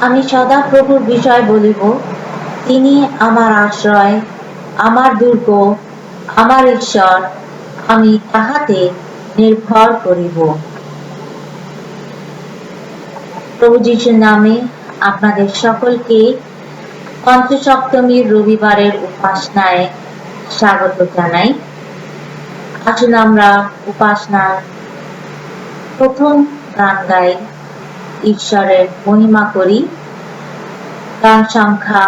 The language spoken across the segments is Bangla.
আমি সদা প্রভুর বিষয় বলিব, তিনি আমার আশ্রয়, আমার দুর্গ, আমার ঈশ্বর, আমি তাহাতে নির্ভর করিব। প্রভু যিশুর নামে আপনাদের সকলকে পঞ্চসপ্তমীর রবিবারের উপাসনায় স্বাগত জানাই। আসুন আমরা উপাসনার প্রথম গান গাই, ঈশ্বরের মহিমা করি। গান সংখ্যা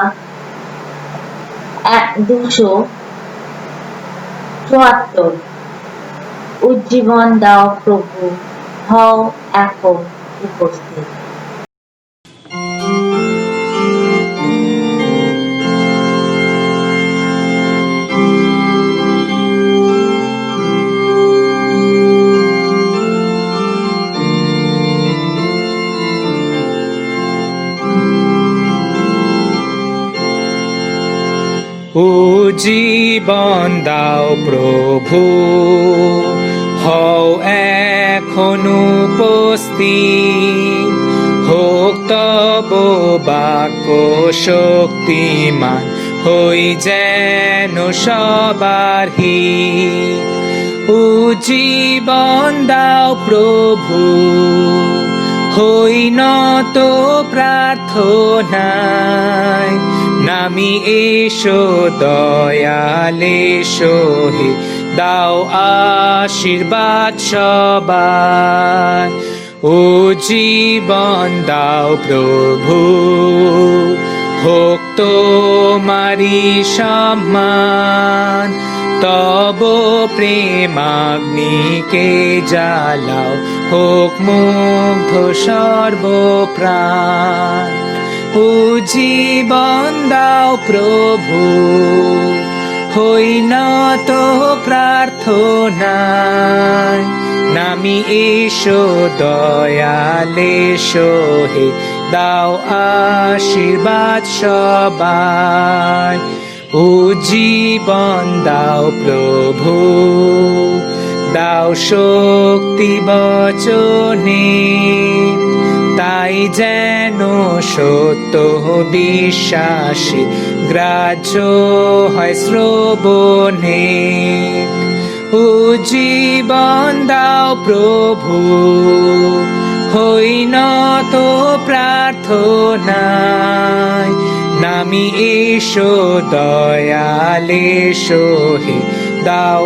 274। উজ্জীবন দাও প্রভু, হও এখন উপস্থিত। জীবন দাও প্রভু, হও এখন উপস্থিত। হোক তব বাক্য শক্তিমান, হই যেন সবার হিত। জীবন দাও প্রভু, হই নত প্রার্থনায়। নামি এসো দয়াল এসো, হে দাও আশীর্বাদ সবার। জীবন দাও প্রভু, হোক তোমারি সম্মান। তব প্রেমাগ্নিকে জ্বালাও, হোক মুগ্ধ সর্বপ্রাণ। জীবন দাও প্রভু, হই নত প্রার্থনায়। নামি এসো দয়াল এসো, হে দাও আশীর্বাদ সবার। জীবন দাও প্রভু, দাও শক্তি বচনে, তাই যেন সত্য বিশ্বাসী গ্রাহ্য হয় শ্রবণে। জীবন দাও প্রভু, হই নত প্রার্থনায়। নামি এসো দয়াল এসো, হে দাও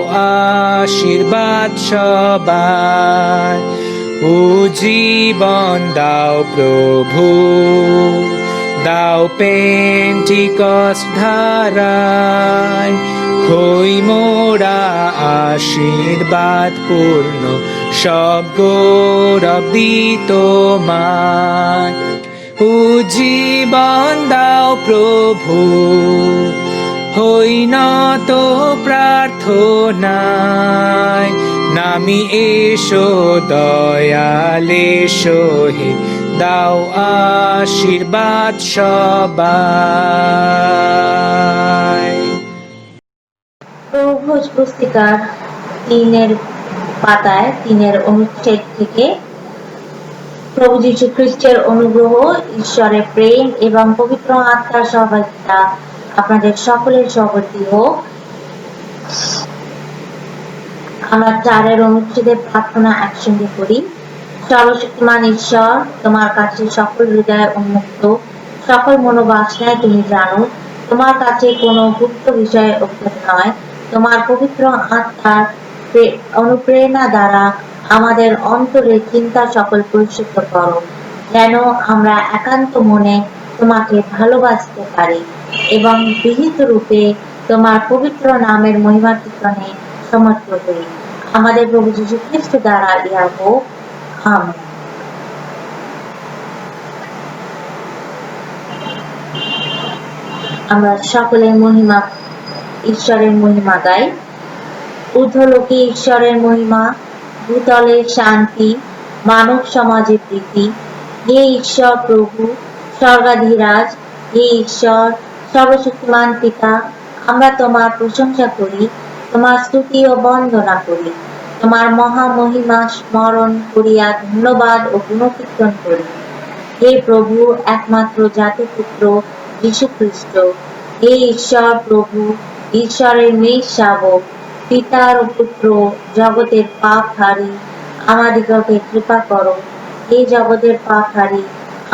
আশীর্বাদ সবার। জীবন দাও প্রভু, দাও পেন্টিকস্ট ধারায়। হই মোরা আশীর্বাদ পূর্ণ, সব গৌরব দিত তোমার। জীবন দাও প্রভু, হই নত প্রার্থনায়। নামি এসো দয়াল এসো, হে দাও আশীর্বাদ সবার। প্রভু ভোজ পুস্তিকার 3 পাতায় 3 অনুচ্ছেদ থেকে প্রভু যীশু খ্রিস্টের অনুগ্রহ, ঈশ্বরের প্রেম এবং পবিত্র আত্মার সহযোগিতা আপনাদের সকলের সহবর্তী হোক। আমরা 4 অনুচ্ছেদের প্রার্থনা একসঙ্গে করি। সর্বশক্তিমান ঈশ্বর, তোমার কাছে সকল হৃদয় উন্মুক্ত, সকল মনোবাসনায় তুমি জানো। তোমার কাছে কোনো গুপ্ত বিষয় অজ্ঞাত নয়। তোমার পবিত্র আত্মার অনুপ্রেরণা দ্বারা আমাদের অন্তরের চিন্তা সকল পরিশুদ্ধ করো, যেন আমরা একান্ত মনে তোমাকে ভালোবাসতে পারি এবং বিহিত রূপে তোমার পবিত্র নামের মহিমা কীর্তনে সমর্পিত হই। আমাদের প্রভু যীশু খ্রিস্ট দ্বারা ইহা হোক, আমেন। আমরা সকলের মহিমা, ঈশ্বরের মহিমা গাই। ঊর্ধ্বলোকে ঈশ্বরের মহিমা, ভূতলে শান্তি, মানব সমাজে প্রীতি। হে ঈশ্বর প্রভু স্বর্গাধিরাজ, হে ঈশ্বর সর্বশক্তিমান পিতা, আমরা তোমার প্রশংসা করি, তোমার স্তুতি ও বন্দনা করি, তোমার মহামহিমা স্মরণ করিয়া ধন্যবাদ ও গুণকীর্তন করি। হে প্রভু, একমাত্র জাতিপুত্র যীশু খ্রিস্ট, হে ঈশ্বর প্রভু, ঈশ্বরের মেয়ে শাবক, পিতার পুত্র, জগতের পাপহারী, আমাদিগকে কৃপা করো। হে জগতের পাপহারী,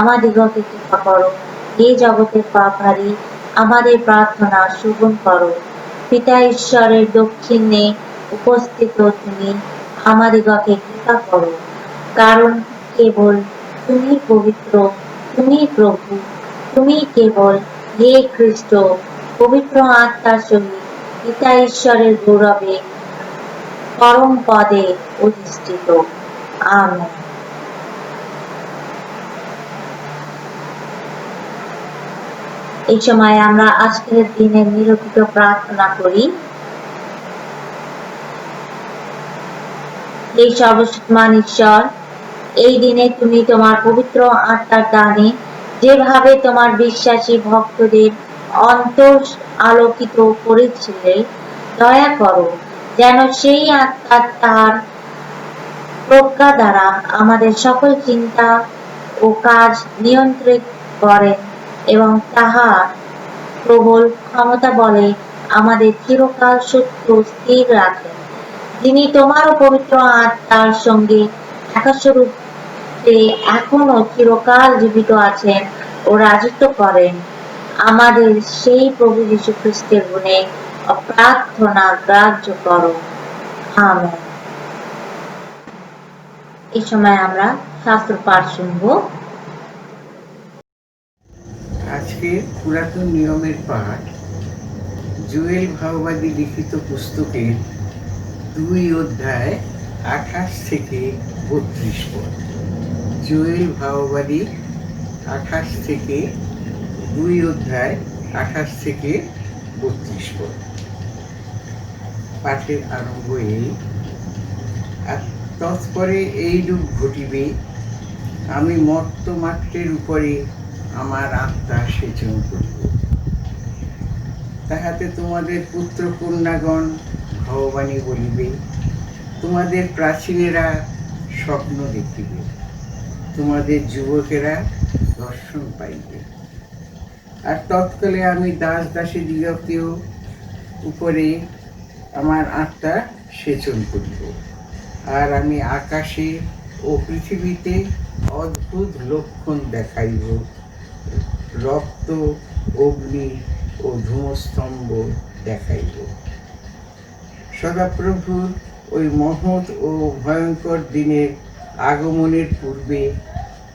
আমাদিগকে কৃপা করো। হে জগতের পাপহারী, আমাদের প্রার্থনা শ্রবণ করো। পিতা ঈশ্বরের দক্ষিণে উপস্থিত তুমি আমাদিগকে কৃপা করো, কারণ কেবল তুমি পবিত্র, তুমি প্রভু, তুমি কেবল, হে খ্রিস্ট, পবিত্র আত্মার সহিত পিতা ঈশ্বরের গৌরবে পরম পদে অধিষ্ঠিত। আমেন। এই সময় আমরা আজকের দিনের নিরূপিত প্রার্থনা করি। হে সর্বশক্তিমান ঈশ্বর, এই দিনে তুমি তোমার পবিত্র আত্মার দানে যেভাবে তোমার বিশ্বাসী ভক্তদের অন্তর আলোকিত করেছিলে, দয়া করো যেন সেই আত্মা তার প্রজ্ঞা দ্বারা আমাদের সকল চিন্তা ও কাজ নিয়ন্ত্রিত করেন এবং তাহার প্রবল ক্ষমতা বলে আমাদের চিরকাল সত্য স্থির রাখেন, যিনি তোমার পবিত্র আত্মার সঙ্গে একাস্বরূপে এখনো চিরকাল জীবিত আছেন ও রাজত্ব করেন। আমাদের সেই প্রভু যীশু খ্রিস্টের গুণে প্রার্থনা গ্রাহ্য করো। আমেন। এই সময় আমরা শাস্ত্র পাঠ শুনব। আজকে পুরাতন নিয়মের পাঠ জুয়েল ভাওবাদী লিখিত পুস্তকের 2 অধ্যায় 28 থেকে 32 পদ। জুয়েল ভাওবাদী 28 থেকে 2 অধ্যায় 28 থেকে 32 পদ। পাঠের আরম্ভ এই, আর তৎপরে এইরূপ ঘটিবে, আমি মর্তমাত্রের উপরে আমার আত্মা সেচন করিব, তাহাতে তোমাদের পুত্র কন্যাগণ ভগবানী বলিবে, তোমাদের প্রাচীনেরা স্বপ্ন দেখিবে, তোমাদের যুবকেরা দর্শন পাইবে। আর তৎকালে আমি দাস দাসী দিগকেও উপরে আমার আত্মা সেচন করিব, আর আমি আকাশে ও পৃথিবীতে অদ্ভুত লক্ষণ দেখাইব, রক্ত, অগ্নি ও ধূমস্তম্ভ দেখাইব। সদাপ্রভুর ওই মহৎ ও ভয়ঙ্কর দিনের আগমনের পূর্বে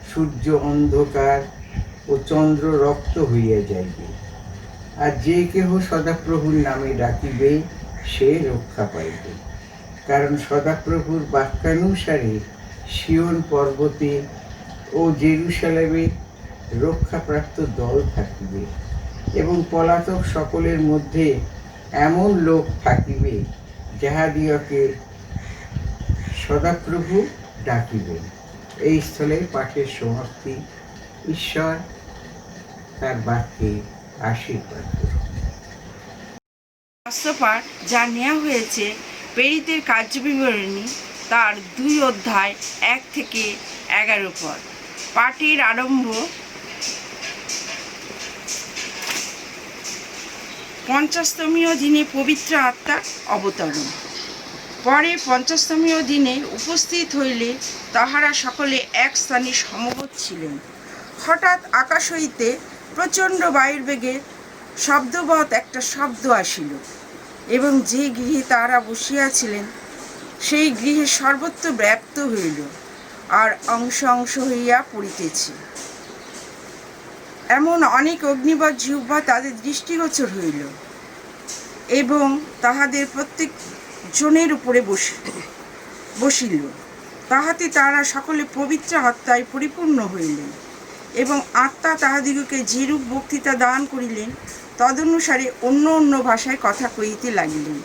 সূর্য অন্ধকার ও চন্দ্র রক্ত হইয়া যাইবে, আর যে কেহ সদাপ্রভুর নামে ডাকিবে সে রক্ষা পাইবে। কারণ সদাপ্রভুর বাক্যানুসারে সিয়ন পর্বতে ও জেরুসালেমে রক্ষাপ্রাপ্ত দল থাকিবে, এবং পলাতক সকলের মধ্যে এমন লোক থাকিবে যাহাদিওকে সদাপ্রভু ডাকিবে। এই স্থলে পাঠের সমাপ্তি। ঈশ্বর তার বাক্যে আশীর্বাদ করুন। শাস্ত্রপাঠ যা নেওয়া হয়েছে প্রেরিতের কার্যবিবরণী তার 2 অধ্যায় 1 থেকে 11 পদ। পাঠের আরম্ভ। 50তমীয় দিনে পবিত্র আত্মার অবতরণ। পরে 50তমীয় দিনে উপস্থিত হইলে তাহারা সকলে এক স্থানে সমবেত ছিলেন। হঠাৎ আকাশ হইতে প্রচণ্ড বায়ুর বেগে শব্দবৎ একটা শব্দ আসিল, এবং যে গৃহে তাহারা বসিয়াছিলেন সেই গৃহে সর্বত্র ব্যাপ্ত হইল, আর অংশ অংশ হইয়া পড়িতেছে। এমন অনেক অগ্নিবৎ জিহ্বা তাদের দৃষ্টিগোচর হইল, এবং তাহাদের প্রত্যেক জনের উপরে বসিল। তাহাতে তাহারা সকলে পবিত্র আত্মায় পরিপূর্ণ হইলেন, এবং আত্মা তাহাদিগকে যেরূপ বক্তৃতা দান করিলেন তদনুসারে অন্য অন্য ভাষায় কথা কহিতে লাগিলেন।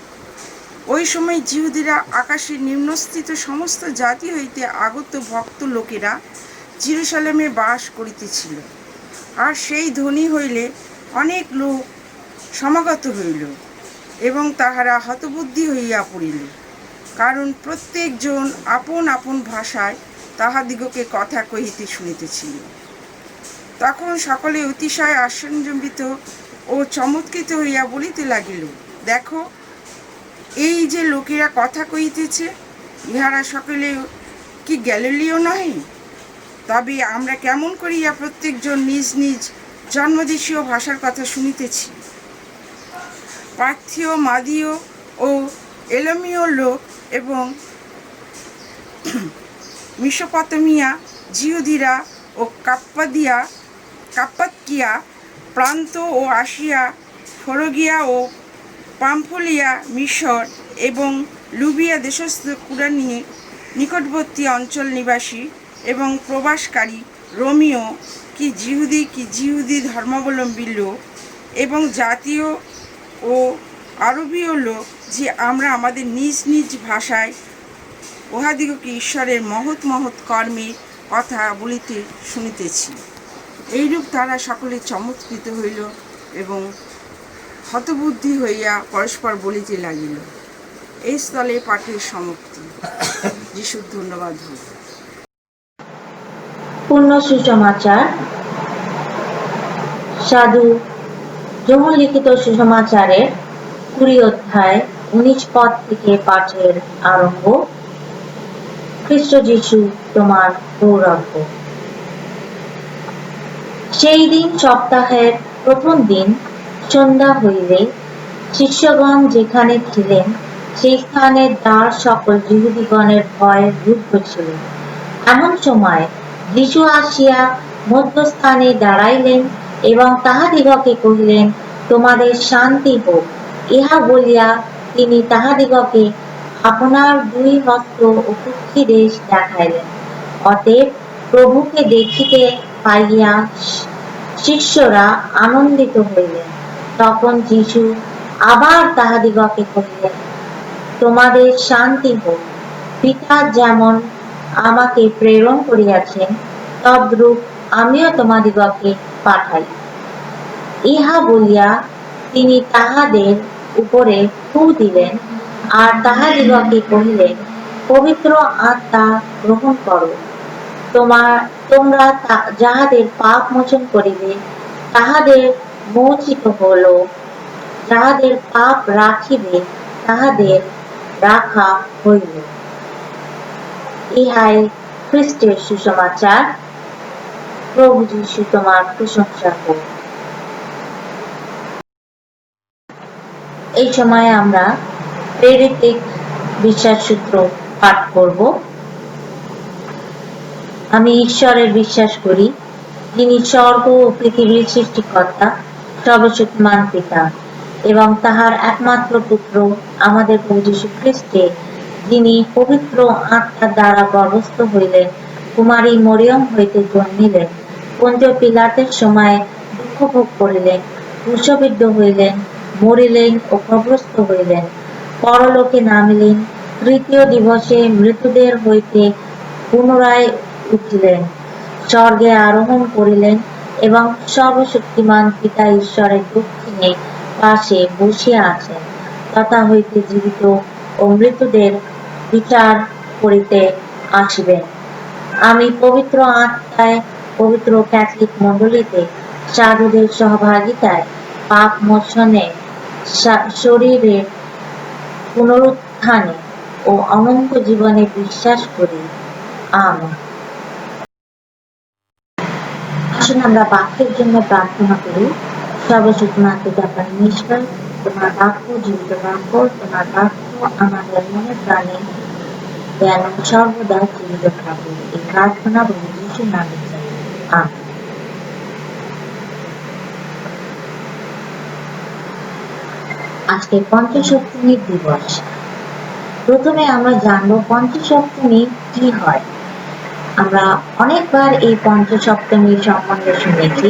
ওই সময় জিহুদীরা আকাশের নিম্নস্থিত সমস্ত জাতি হইতে আগত ভক্ত লোকেরা জেরুসালেমে বাস করিতেছিল, আর সেই ধ্বনি হইলে অনেক লোক সমাগত হইল, এবং তাহারা হতবুদ্ধি হইয়া পড়িল, কারণ প্রত্যেকজন আপন আপন ভাষায় তাহাদিগকে কথা কহিতে শুনিতেছিল। তখন সকলে অতিশয় আশ্চর্যজনিত ও চমৎকৃত হইয়া বলিতে লাগিল, দেখো, এই যে লোকেরা কথা কইতেছে, ইহারা সকলে কি গ্যালিলীয় নহে? তবে আমরা কেমন করিয়া প্রত্যেকজন নিজ নিজ জন্মদেশীয় ভাষার কথা শুনিতেছি। পার্থীয়, মাদীয় ও এলমীয় লোক এবং মেসোপটেমিয়া, জিহুদীরা ও কাপ্পাদকিয়া প্রান্ত ও আসিয়া, ফ্রগিয়া ও পামফুলিয়া, মিশর এবং লুবিয়া দেশস্থ কুরানীয় নিকটবর্তী অঞ্চল নিবাসী এবং প্রবাসকারী রোমীয় কি জিহুদি ধর্মাবলম্বী লোক এবং জাতীয় ও আরবীয় লোক, যে আমরা আমাদের নিজ নিজ ভাষায় উহাদিগকে ঈশ্বরের মহৎ মহৎ কর্মের কথা বলিতে শুনিতেছি। এইরূপ তারা সকলে চমৎকৃত হইল এবং হতবুদ্ধি হইয়া পরস্পর বলিতে লাগিল। এই স্থলে পাঠের সমাপ্তি। যিশুর ধন্যবাদ হোক। পূর্ণ সুসমাচার। সাধু যোহন লিখিত সুসমাচারের 20 অধ্যায় 19 পদ থেকে পাঠের আরম্ভ। খ্রিস্ট যিশু তোমার গৌরব। সেই দিন সপ্তাহের প্রথম দিন সন্ধ্যা হইলে শিষ্যগণ যেখানে ছিলেন সেই স্থানের দ্বার সকল যিহুদিগণের ভয়ে রুদ্ধ ছিল। এমন সময় যিশু আসিয়া মধ্যস্থানে দাঁড়াইলেন এবং তাহাদিগকে কহিলেন, তোমাদের শান্তি হোক। ইহা বলিয়া তিনি তাহাদিগকে আপনার 2 হস্ত ও পৃথ্বী দেশ দেখাইলেন। অতএব প্রভুকে দেখিতে পাইয়া শিষ্যরা আনন্দিত হইলেন। তখন যিশু আবার তাহাদিগকে কহিলেন, তোমাদের শান্তি হোক। পিতা যেমন আমাকে প্রেরণ করিয়াছেন, তদ্রূপ আমিও তোমাদিগকে পাঠাই। ইহা বলিয়া তিনি তাহাদের উপরে ফু দিলেন আর তাহাদিগকে কহিলেন, পবিত্র আত্মা গ্রহণ করো। তোমরা যাহাদের পাপ মোচন করিবে তাহাদের মোচিত হল, যাহাদের পাপ রাখিবে তাহাদের রাখা হইল। ইহাই খ্রিস্টের সুসমাচার। প্রভু যিশু তোমার প্রশংসা হোক। এই সময় আমরা প্রেরিতিক বিশ্বাস সূত্র পাঠ করব। আমি ঈশ্বরের বিশ্বাস করি, যিনি স্বর্গ ও পৃথিবীর সৃষ্টিকর্তা, সর্বশক্তিমান পিতা, এবং তাহার একমাত্র পুত্র আমাদের প্রভু যীশু খ্রিস্টে, যিনি পবিত্র আত্মার দ্বারা গর্ভস্থ হইলেন, কুমারী মরিয়ম হইতে জন্মিলেন, পঞ্তীয় পিলাতের সময় দুঃখ ভোগ করিলেন, ক্রুশবিদ্ধ হইলেন, মরিলেন ও কবরস্থ হইলেন, পরলোকে নামিলেন, তৃতীয় দিবসে মৃতদের হইতে পুনরায় উঠিলেন, স্বর্গে আরোহণ করিলেন এবং সর্বশক্তিমান পিতা ঈশ্বরের দক্ষিণে পাশে বসিয়া আছেন। তথা হইতে জীবিত ও মৃতদের বিচার করিতে আসিবেন। আমি পবিত্র আত্মায়, পবিত্র ক্যাথলিক মণ্ডলীতে, সাধুদের সহভাগিতায়, পাপ মোচনে, শরীরের পুনরুত্থানে ও অনন্ত জীবনে বিশ্বাস করি। আমেন। আসুন আমরা বাক্যের জন্য প্রার্থনা করি। সর্বশক্তিমান পিতা পরমেশ্বর, তোমার বাক্য জীবিত বাক্য, তোমার বাক্য আমাদের মনে প্রাণে যেন সর্বদা জীবিত থাকে। এই প্রার্থনা প্রভু যিশুর নামে চাই। আমেন। আজকে পঞ্চসপ্তমী দিবস। প্রথমে আমরা জানবো পঞ্চসপ্তমী কি হয়। আমরা অনেকবার এই পঞ্চসপ্তমী সম্বন্ধে শুনেছি।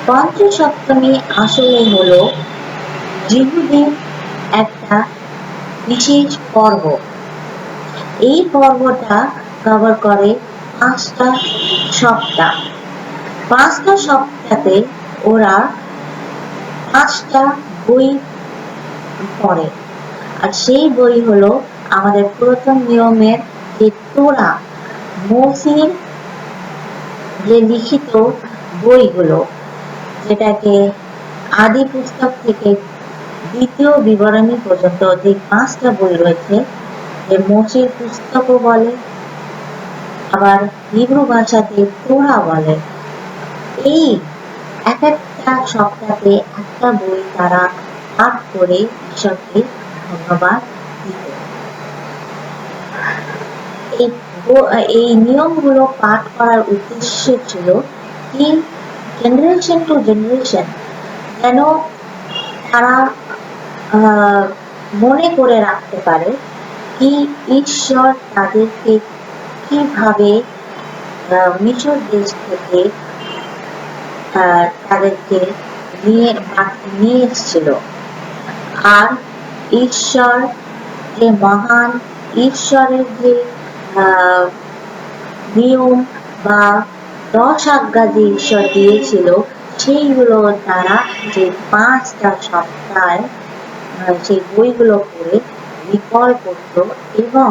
পঞ্চসপ্তমী আসলে হলো যিহুদের একটা বিশেষ পর্ব। এই পর্বটা কভার করে 5টা সপ্তাহ। 5টা সপ্তাহে ওরা 5টা বই পড়ে। আর সেই বই হলো আমাদের পুরাতন নিয়মের যে তোরা, মোসের যে লিখিত বইগুলো, যেটাকে আদি পুস্তক থেকে দ্বিতীয় বিবরণী পর্যন্ত যে 5টা বই রয়েছে, যে মোশির পুস্তকও বলে, আবার হিব্রু ভাষাতে তোরা বলে। এই এক একটা সপ্তাহে একটা বই তারা পাঠ করে ঈশ্বরকে ধন্যবাদ দিত। এই এই নিয়মগুলো পাঠ করার উদ্দেশ্য ছিল কি, জেনারেশন টু জেনারেশন যেন তারা মনে করে রাখতে পারে কি ঈশ্বর তাদেরকে কিভাবে মিশর দেশ থেকে তাদেরকে নিয়ে এসেছিল, আর ঈশ্বর যে মহান, ঈশ্বরের যে নিয়ম বা 10 আজ্ঞা যে ঈশ্বর দিয়েছিল, সেইগুলো তারা যে 5টা সপ্তাহে সেই বইগুলো পড়ে রিকল করত এবং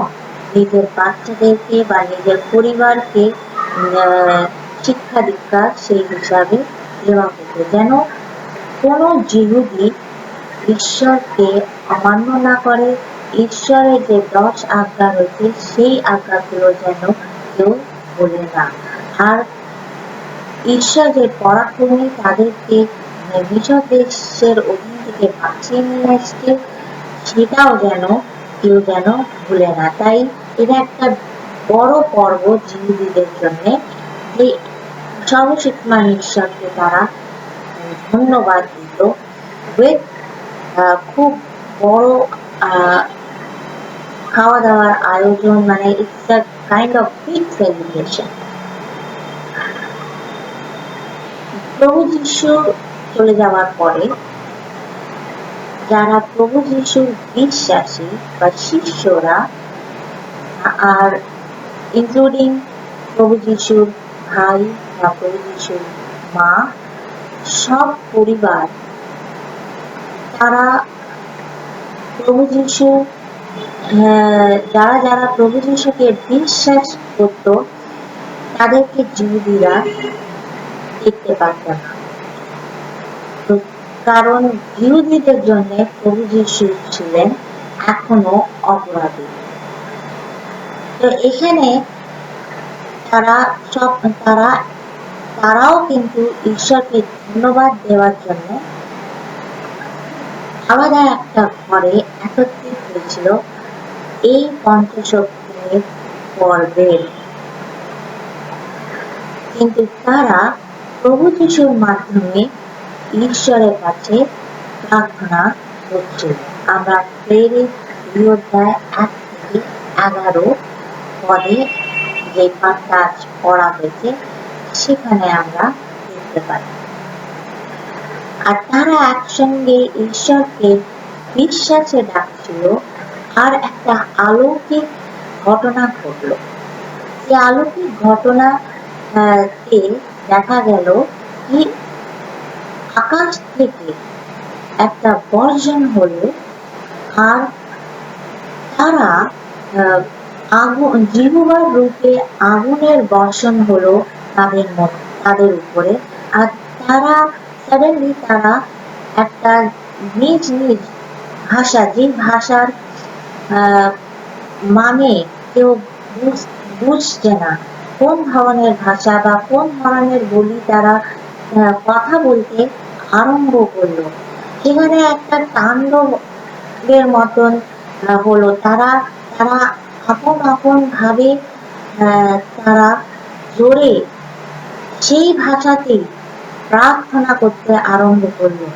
নিজের বাচ্চাদেরকে বা নিজের পরিবারকে শিক্ষা দীক্ষা সেই হিসাবে দেওয়া হতো, যেন কোনো জিহুদি ঈশ্বরকে অমান্য না করে। ঈশ্বরের যে 10 আজ্ঞা রয়েছে সেই আজ্ঞাগুলো যেন কেউ বলে না। আর ঈশ্বর যে পরাক্রমী, তাদেরকে মিশর দেশের অধীন থেকে বাঁচিয়ে নিয়ে আসছে, সেটাও যেন কেউ যেন ভুলে না। তাই এটা একটা বড় পর্ব জিহুদীদের জন্য, যে সর্বশক্তিমান ঈশ্বরকে তারা ধন্যবাদ দিত উইথ খুব বড় খাওয়া দাওয়ার আয়োজন, মানে it's a kind of big celebration. প্রভু যিশু চলে যাওয়ার পরে যারা প্রভু যিশুর বিশ্বাসী বা শিষ্যরা, আর ইনক্লুডিং প্রভু যিশুর ভাই বা প্রভু যিশুর মা, সব পরিবার, তারা প্রভু যিশু যারা যারা প্রভু যিশুকে বিশ্বাস করত, তাদেরকে জিহুদীরা দেখতে পারত না, কারণ জিহুদীদের জন্য প্রভু যিশু ছিলেন এখনো অপরাধী। তো এখানে তারাও কিন্তু ঈশ্বরকে ধন্যবাদ দেওয়ার জন্য আলাদা একটা ঘরে একত্রিত হয়েছিল এই পঞ্চশক্তির পর্বের। কিন্তু তারা প্রভু যিশুর মাধ্যমে ঈশ্বরের কাছে প্রার্থনা করছিল। আমরা প্রেরিত 2:1-11 পদে যে পাঠটা পড়া হয়েছে সেখানে আমরা দেখতে পাই। আর তারা একসঙ্গে ঈশ্বরকে বিশ্বাসে ডাকছিল, আর একটা অলৌকিক ঘটনা ঘটল। এই অলৌকিক ঘটনাতে দেখা গেল কি, আকাশ থেকে একটা বর্ষণ হলো, আর তারা জিহ্বার রূপে আগুনের বর্ষণ হলো তাদের উপরে। আর তারা সাডেনলি তারা একটা নিজ নিজ ভাষা, যে ভাষার মানে কেউ বুঝছে না, কোন ধরনের ভাষা বা কোন ধরনের বলি তারা কথা বলতে আরম্ভ করলো। সেখানে একটা তাণ্ডবের মতন হলো। তারা আপন আপন ভাবে তারা জোরে সেই ভাষাতেই প্রার্থনা করতে আরম্ভ করলো।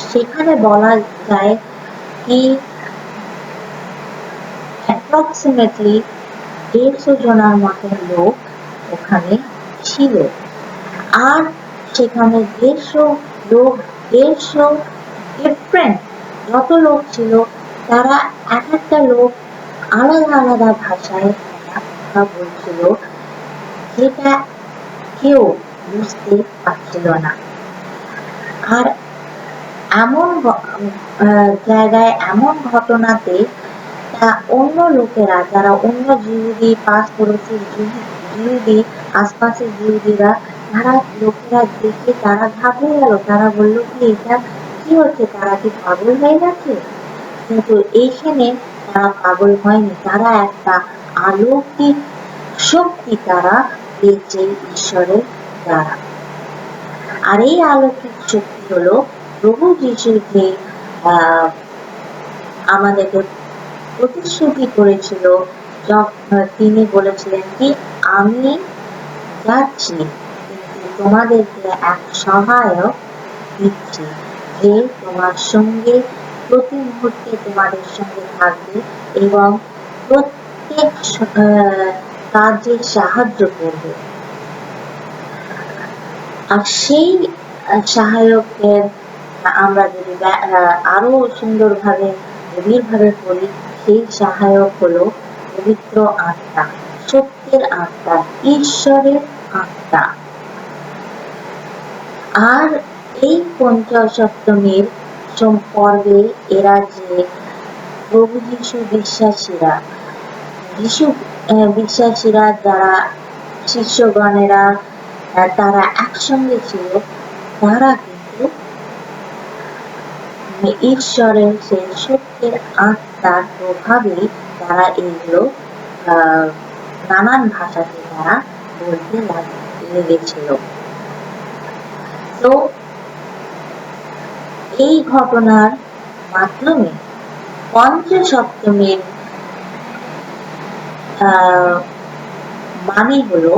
সেখানে বলা যায় কি অ্যাপ্রক্সিমেটলি 150 জনের মতন লোক ওখানে ছিল। আর সেখানে 150 ডিফারেন্ট যত লোক ছিল, তারা এক একটা লোক আলাদা আলাদা ভাষায় কথা বলছিল, যেটা কেউ বুঝতে পারছিল না। আর এমন জায়গায়, এমন ঘটনাতে অন্য লোকেরা, যারা অন্য জিহুদি, পাঁচ পড়োশির জিহুদি, আশপাশের জিহুদিরা তারা লোকেরা দেখে তারা ঘাবড়ে গেল। তারা বলল কি এটা কি হচ্ছে, তারা কি পাগল হয়ে গেছে? কিন্তু এইখানে তারা পাগল হয়নি, তারা একটা অলৌকিক শক্তি তারা পেয়েছে ঈশ্বরের দ্বারা। আর এই অলৌকিক শক্তি হলো প্রভু যীশু যে আহ, আমাদেরকে প্রতিশ্রুতি করেছিল, তিনি বলেছিলেন কি আমি যাচ্ছি কিন্তু তোমাদেরকে এক সহায়ক দিচ্ছি, যে তোমার সঙ্গে প্রতি মুহূর্তে তোমাদের সঙ্গে থাকবে এবং প্রত্যেক কাজে সাহায্য করবে। আর সেই সহায়কের আমরা যদি আরো সুন্দরভাবে গভীরভাবে পড়ি, সেই সহায়ক হলো পবিত্র আত্মা, সত্যের আত্মা, ঈশ্বরের আত্মা। আর এই পঞ্চসপ্তমীর পর্বে এরা যে প্রভু যীশু বিশ্বাসীরা, বিশ্বাসীরা যারা শিষ্যগণেরা তারা একসঙ্গে ছিল, তারা কিন্তু ঈশ্বরের সেই সত্যের আত্মার প্রভাবে তারা এইগুলো নানান ভাষাতে তারা বলতে লেগেছিল। তো এই ঘটনার মাধ্যমে পঞ্চসপ্তমীর মানে হলো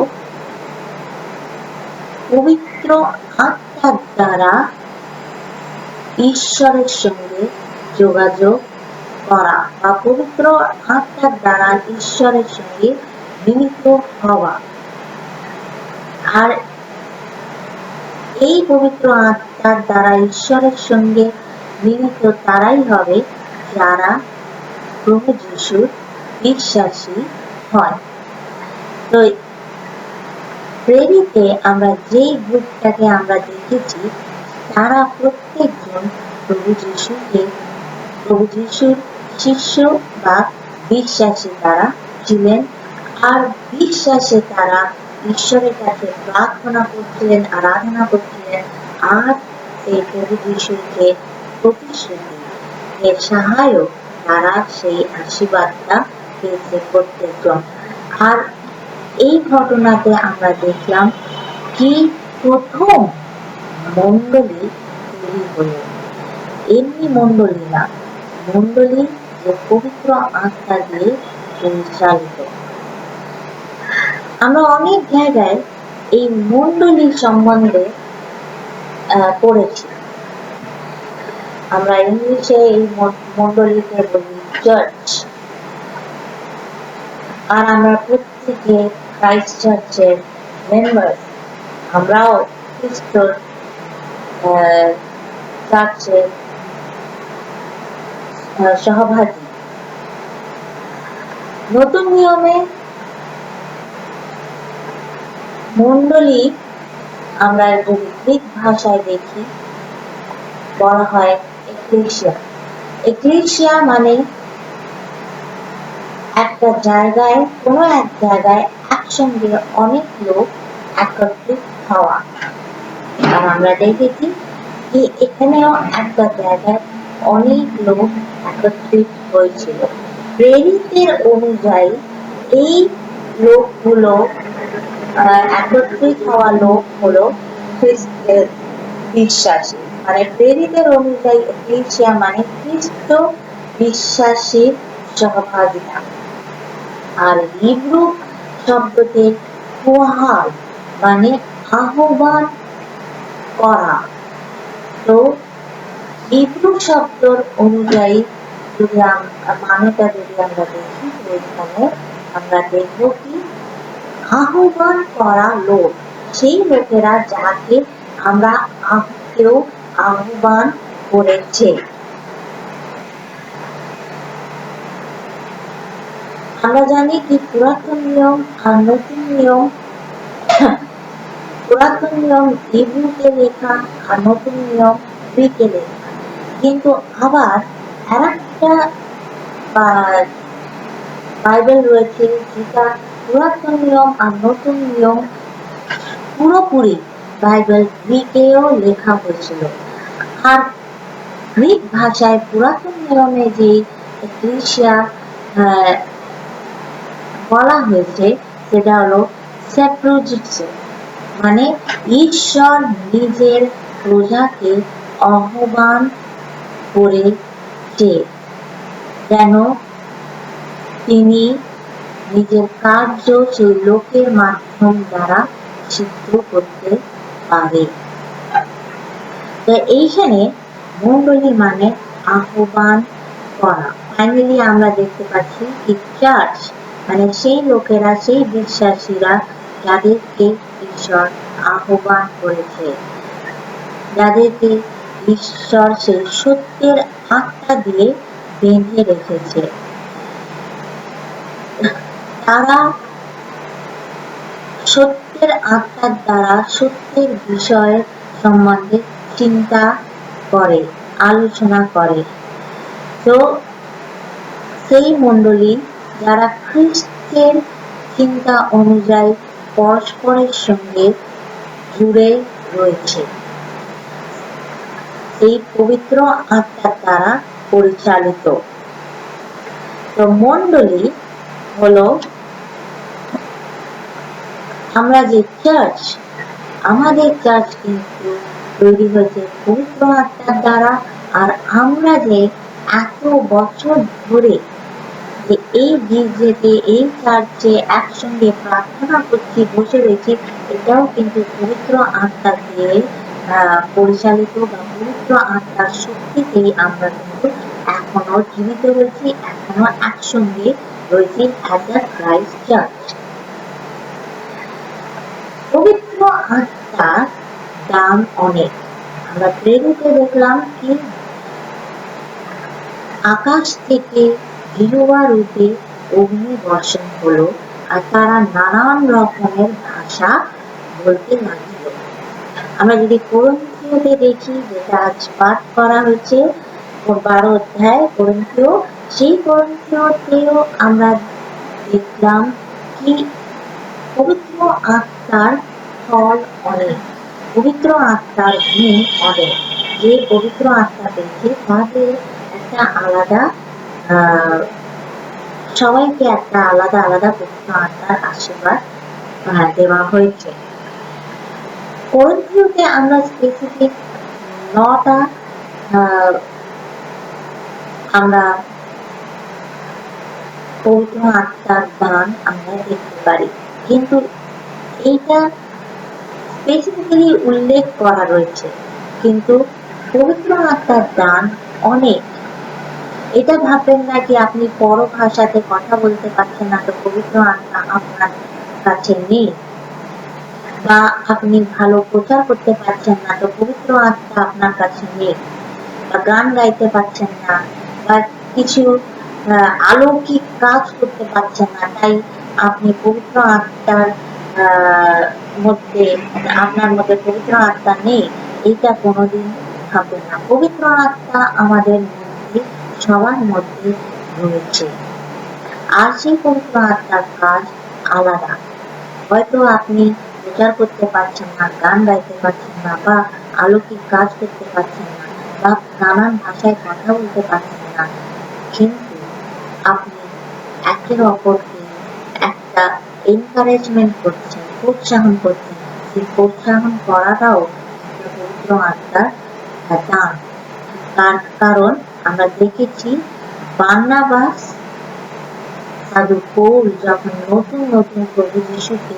পবিত্র আত্মার দ্বারা ঈশ্বরের সঙ্গে যোগাযোগ করা বা পবিত্র আত্মার দ্বারা ঈশ্বরের সঙ্গে মিলিত হওয়া। আর এই পবিত্র আত্মার দ্বারা ঈশ্বরের সঙ্গে মিলিত তারাই হবে যারা প্রভু যীশুর বিশ্বাসী হয়। তো প্রেরিতে আমরা যেই গ্রুপটাকে আমরা দেখেছি, তারা প্রত্যেকজন প্রভু যীশুর শিষ্য বা বিশ্বাসী তারা ছিলেন। আর বিশ্বাসে তারা ঈশ্বরের কাছে প্রার্থনা করছিলেন, আরাধনা করছিলেন, আর সেই প্রভু যীশুর যে প্রতিশ্রুতি, যে সহায়ক, তারা সেই আশীর্বাদটা পেয়েছে প্রত্যেকজন। আর এই ঘটনাতে আমরা দেখলাম কি প্রথম মণ্ডলী তৈরি হলো, এমনি মণ্ডলী না, মণ্ডলী যে পবিত্র আত্মা দিয়ে পরিচালিত। আমরা অনেক জায়গায় এই মণ্ডলী সম্বন্ধে পড়েছি। আমরা ইংলিশে এই মণ্ডলীকে বলি চার্চ। আর আমরা প্রত্যেকে ক্রাইস্ট চার্চের মেম্বার, আমরাও খ্রিস্ট চার্চের সহভাগী। নতুন নিয়মে মণ্ডলী আমরা যদি গ্রিক ভাষায় দেখি, বলা হয় এক্লেসিয়া। এক্লেসিয়া মানে একটা জায়গায়, কোনো এক জায়গায় একসঙ্গে অনেক লোক একত্রিত হওয়া। আর আমরা দেখেছি যে এখানেও একটা জায়গায় অনেক লোক একত্রিত হয়েছিল। প্রেরিতের অনুযায়ী এই লোকগুলো একত্রিত হওয়া লোক হলো খ্রিস্টের বিশ্বাসী। মানে প্রেরিতের অনুযায়ী এক্লেসিয়া মানে খ্রিস্ট বিশ্বাসীর সহভাগিতা। আর হিব্রু শব্দতে কোহাল মানে আহ্বান করা। তো হিব্রু শব্দর অনুযায়ী যদি মানেটা যদি আমরা দেখি, এখানে আমরা দেখব কি আহ্বান করা লোক, সেই লোকেরা যাকে আমরা কেউ আহ্বান করেছে। আমরা জানি কি পুরাতন নিয়ম আর নতুন নিয়ম, পুরাতন নিয়ম হিব্রুতে লেখা আর নতুন নিয়ম গ্রিকে লেখা। কিন্তু আবার আরেকটা বাইবেল রয়েছে যেটা পুরাতন নিয়ম আর নতুন নিয়ম পুরোপুরি বাইবেল গ্রিকেও লেখা হয়েছিল। আর গ্রিক ভাষায় পুরাতন নিয়মে যে এক্লেসিয়া বলা হয়েছে সেটা হলো স্যাপ্রোজিটসে, মানে ঈশ্বর নিজের প্রজাকে আহ্বান করেছে যেন তিনি নিজের কার্য সেই লোকের মাধ্যম দ্বারা সিদ্ধ করতে পারে। তো এইখানে মণ্ডলী মানে আহ্বান করা। ফাইনালি আমরা দেখতে পাচ্ছি কি চার্চ মানে সেই লোকেরা, সেই বিশ্বাসীরা যাদেরকে ঈশ্বর আহ্বান করেছে, যাদেরকে ঈশ্বর সেই সত্যের আত্মা দিয়ে বেঁধে রেখেছে। তারা সত্যের আত্মার দ্বারা সত্যের বিষয় সম্বন্ধে চিন্তা করে, আলোচনা করে। তো সেই মণ্ডলী যারা খ্রিস্টের চিন্তা অনুযায়ী পরস্পরের সঙ্গে জুড়ে রয়েছে, সেই পবিত্র আত্মার দ্বারা পরিচালিত। তো মণ্ডলী হলো আমরা যে চার্চ, আমাদের চার্চ কিন্তু তৈরি হয়েছে পবিত্র আত্মার দ্বারা। আর আমরা যে এত বছর ধরে যে এই গির্জেতে, এই চার্চে একসঙ্গে প্রার্থনা করছি, বসে রয়েছি, এটাও কিন্তু পবিত্র আত্মা দিয়ে পরিচালিত বা পবিত্র আত্মার শক্তিতেই আমরা কিন্তু এখনো জীবিত রয়েছি, এখনো একসঙ্গে রয়েছি অ্যাজ আ ক্রাইস্ট চার্চ। পবিত্র আত্মার দাম অনেক। আমরা প্রেরিতে দেখলাম কি আকাশ থেকে জিহ্বা রূপে অগ্নি বর্ষণ হলো, আর তারা নানান রকমের ভাষা বলতে লাগল। আমরা যদি কোরিন্থীয়তে দেখি, যেটা আজ পাঠ করা হয়েছে 12 অধ্যায় কোরিন্থীয়, সেই কোরিন্থীয়তেও আমরা দেখলাম কি পবিত্র আত্মার ফল অনেক, পবিত্র আত্মার গুণ অনেক। যে পবিত্র আত্মা পেয়েছে তাদের একটা আলাদা সবাইকে একটা আলাদা আলাদা পবিত্র আত্মার আশীর্বাদ দেওয়া হয়েছে। কোরিন্থীয়তে আমরা স্পেসিফিক 9টা আমরা পবিত্র আত্মার দান আমরা দেখতে পারি, কিন্তু এইটা স্পেসিফিক্যালি উল্লেখ করা রয়েছে। কিন্তু পবিত্র আত্মার দান অনেক। এটা ভাববেন না কি আপনি পরভাষাতে কথা বলতে পারছেন না তো পবিত্র আত্মা আপনার কাছে নেই, বা আপনি ভালো প্রচার করতে পারছেন না তো পবিত্র আত্মা আপনার কাছে নেই, বা গান গাইতে পারছেন না, বা কিছু অলৌকিক কাজ করতে পারছেন না, তাই আপনি পবিত্র আত্মার মধ্যে, আপনার মধ্যে পবিত্র আত্মা নেই, এইটা কোনোদিন ভাববেন না। পবিত্র আত্মা আমাদের মধ্যে, সবার মধ্যে রয়েছে। আর সেই পবিত্র আত্মার কাজ আলাদা। হয়তো আপনি প্রচার করতে পারছেন না, গান গাইতে পারছেন না, বা অলৌকিক কাজ করতে পারছেন না, বা নানান ভাষায় কথা বলতে পারছেন না, কিন্তু আপনি একের অপরকে একটা এনকারেজমেন্ট করছেন, প্রোৎসাহন করছেন। সেই প্রোৎসাহন করাটাও পবিত্র আত্মার দান। তার কারণ আমরা দেখেছি বার্নাবাস সাধু পৌল যখন নতুন নতুন প্রভু যিশুকে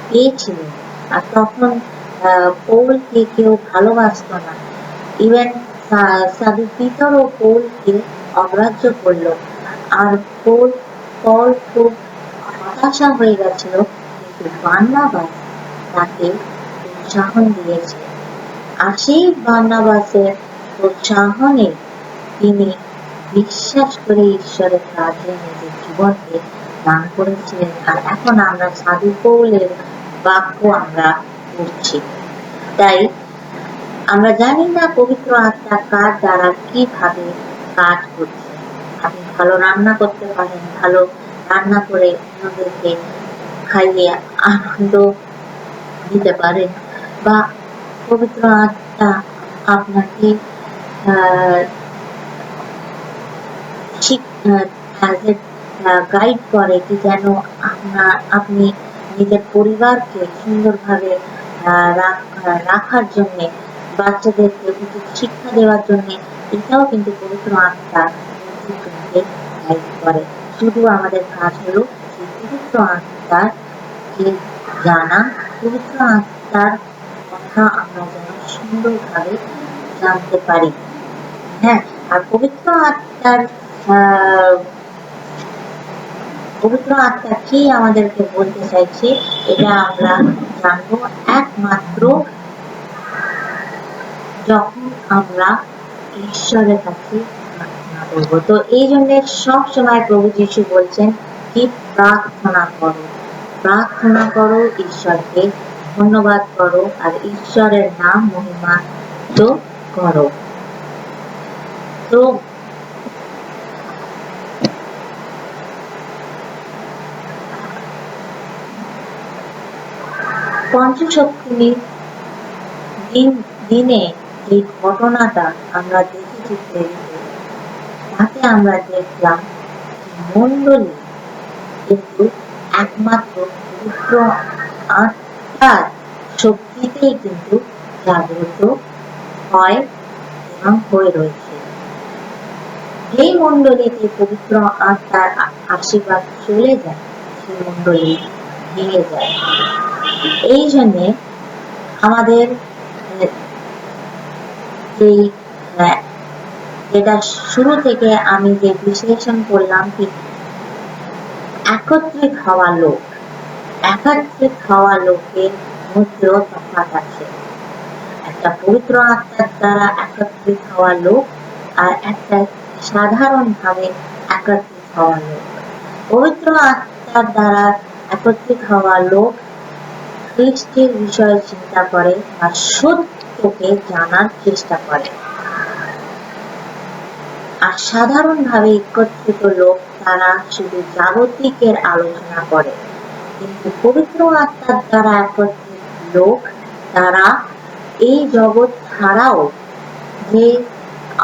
পেয়েছিলেন, আর তখন পৌলকে কেউ ভালোবাসত না, ইভেন সাধু পিতর ও পৌলকে অগ্রাহ্য করলো, আর পৌল খুব হতাশা হয়ে গেছিল, কিন্তু বার্নাবাস তাকে উৎসাহন দিয়েছে। আর সেই বার্নাবাসের উৎসাহনে তিনি বিশ্বাস করে ঈশ্বরের কাজে নিজের জীবনকে দান করেছিলেন। আর এখন আমরা সাধু পৌলের বাক্য আমরা পড়ছি। তাই আমরা জানি না পবিত্র আত্মা কার দ্বারা কিভাবে কাজ করছে। আপনি ভালো রান্না করতে পারেন, ভালো রান্না করে অন্যদেরকে খাইয়ে আনন্দ দিতে পারে, বা পবিত্র আত্মা আপনাকে গাইড করে কি যেন আপনি নিজের পরিবারকে সুন্দরভাবে রাখার জন্য, বাচ্চাদেরকে উচিত শিক্ষা দেওয়ার জন্য। এটাও কিন্তু পবিত্র আত্মা গাইড করে। শুধু আমাদের কাজ হলো সেই পবিত্র আত্মাকে জানা, পবিত্র আত্মার কথা আমরা যেন সুন্দরভাবে জানতে পারি। হ্যাঁ, আর পবিত্র আত্মা কি আমাদেরকে বলতে চাইছে, এটা আমরা জানবো একমাত্র যখন আমরা ঈশ্বরের কাছে প্রার্থনা করবো। তো এই জন্য সব সময় প্রভু যীশু বলছেন কি প্রার্থনা করো, প্রার্থনা করো, ঈশ্বরকে ধন্যবাদ করো, আর ঈশ্বরের নাম মহিমান্বিত করো। তো পঞ্চশক্তির দিনে যে ঘটনাটা আমরা দেখেছি, তাতে আমরা দেখলাম মণ্ডলী কিন্তু একমাত্র পবিত্র আত্মার শক্তিতেই কিন্তু জাগ্রত হয় এবং হয়ে রয়েছে। এই মণ্ডলীতে পবিত্র আত্মার আশীর্বাদ চলে যায়, সেই মণ্ডলী ভেঙে যায়। এই জন্যে আমাদের যেটা শুরু থেকে আমি যে বিশ্লেষণ করলাম কি একত্রিত হওয়া লোকের মধ্যেও তফাৎ আছে। একটা পবিত্র আত্মার দ্বারা একত্রিত হওয়া লোক আর একটা সাধারণভাবে একত্রিত হওয়া লোক। পবিত্র আত্মার দ্বারা একত্রিত হওয়া লোক খ্রিস্টের বিষয়ে চিন্তা করে আর সত্যকে জানার চেষ্টা করে, আর সাধারণভাবে একত্রিত লোক তারা শুধু জাগতিকের আলোচনা করে। কিন্তু পবিত্র আত্মার দ্বারা একত্রিত লোক তারা এই জগৎ ছাড়াও যে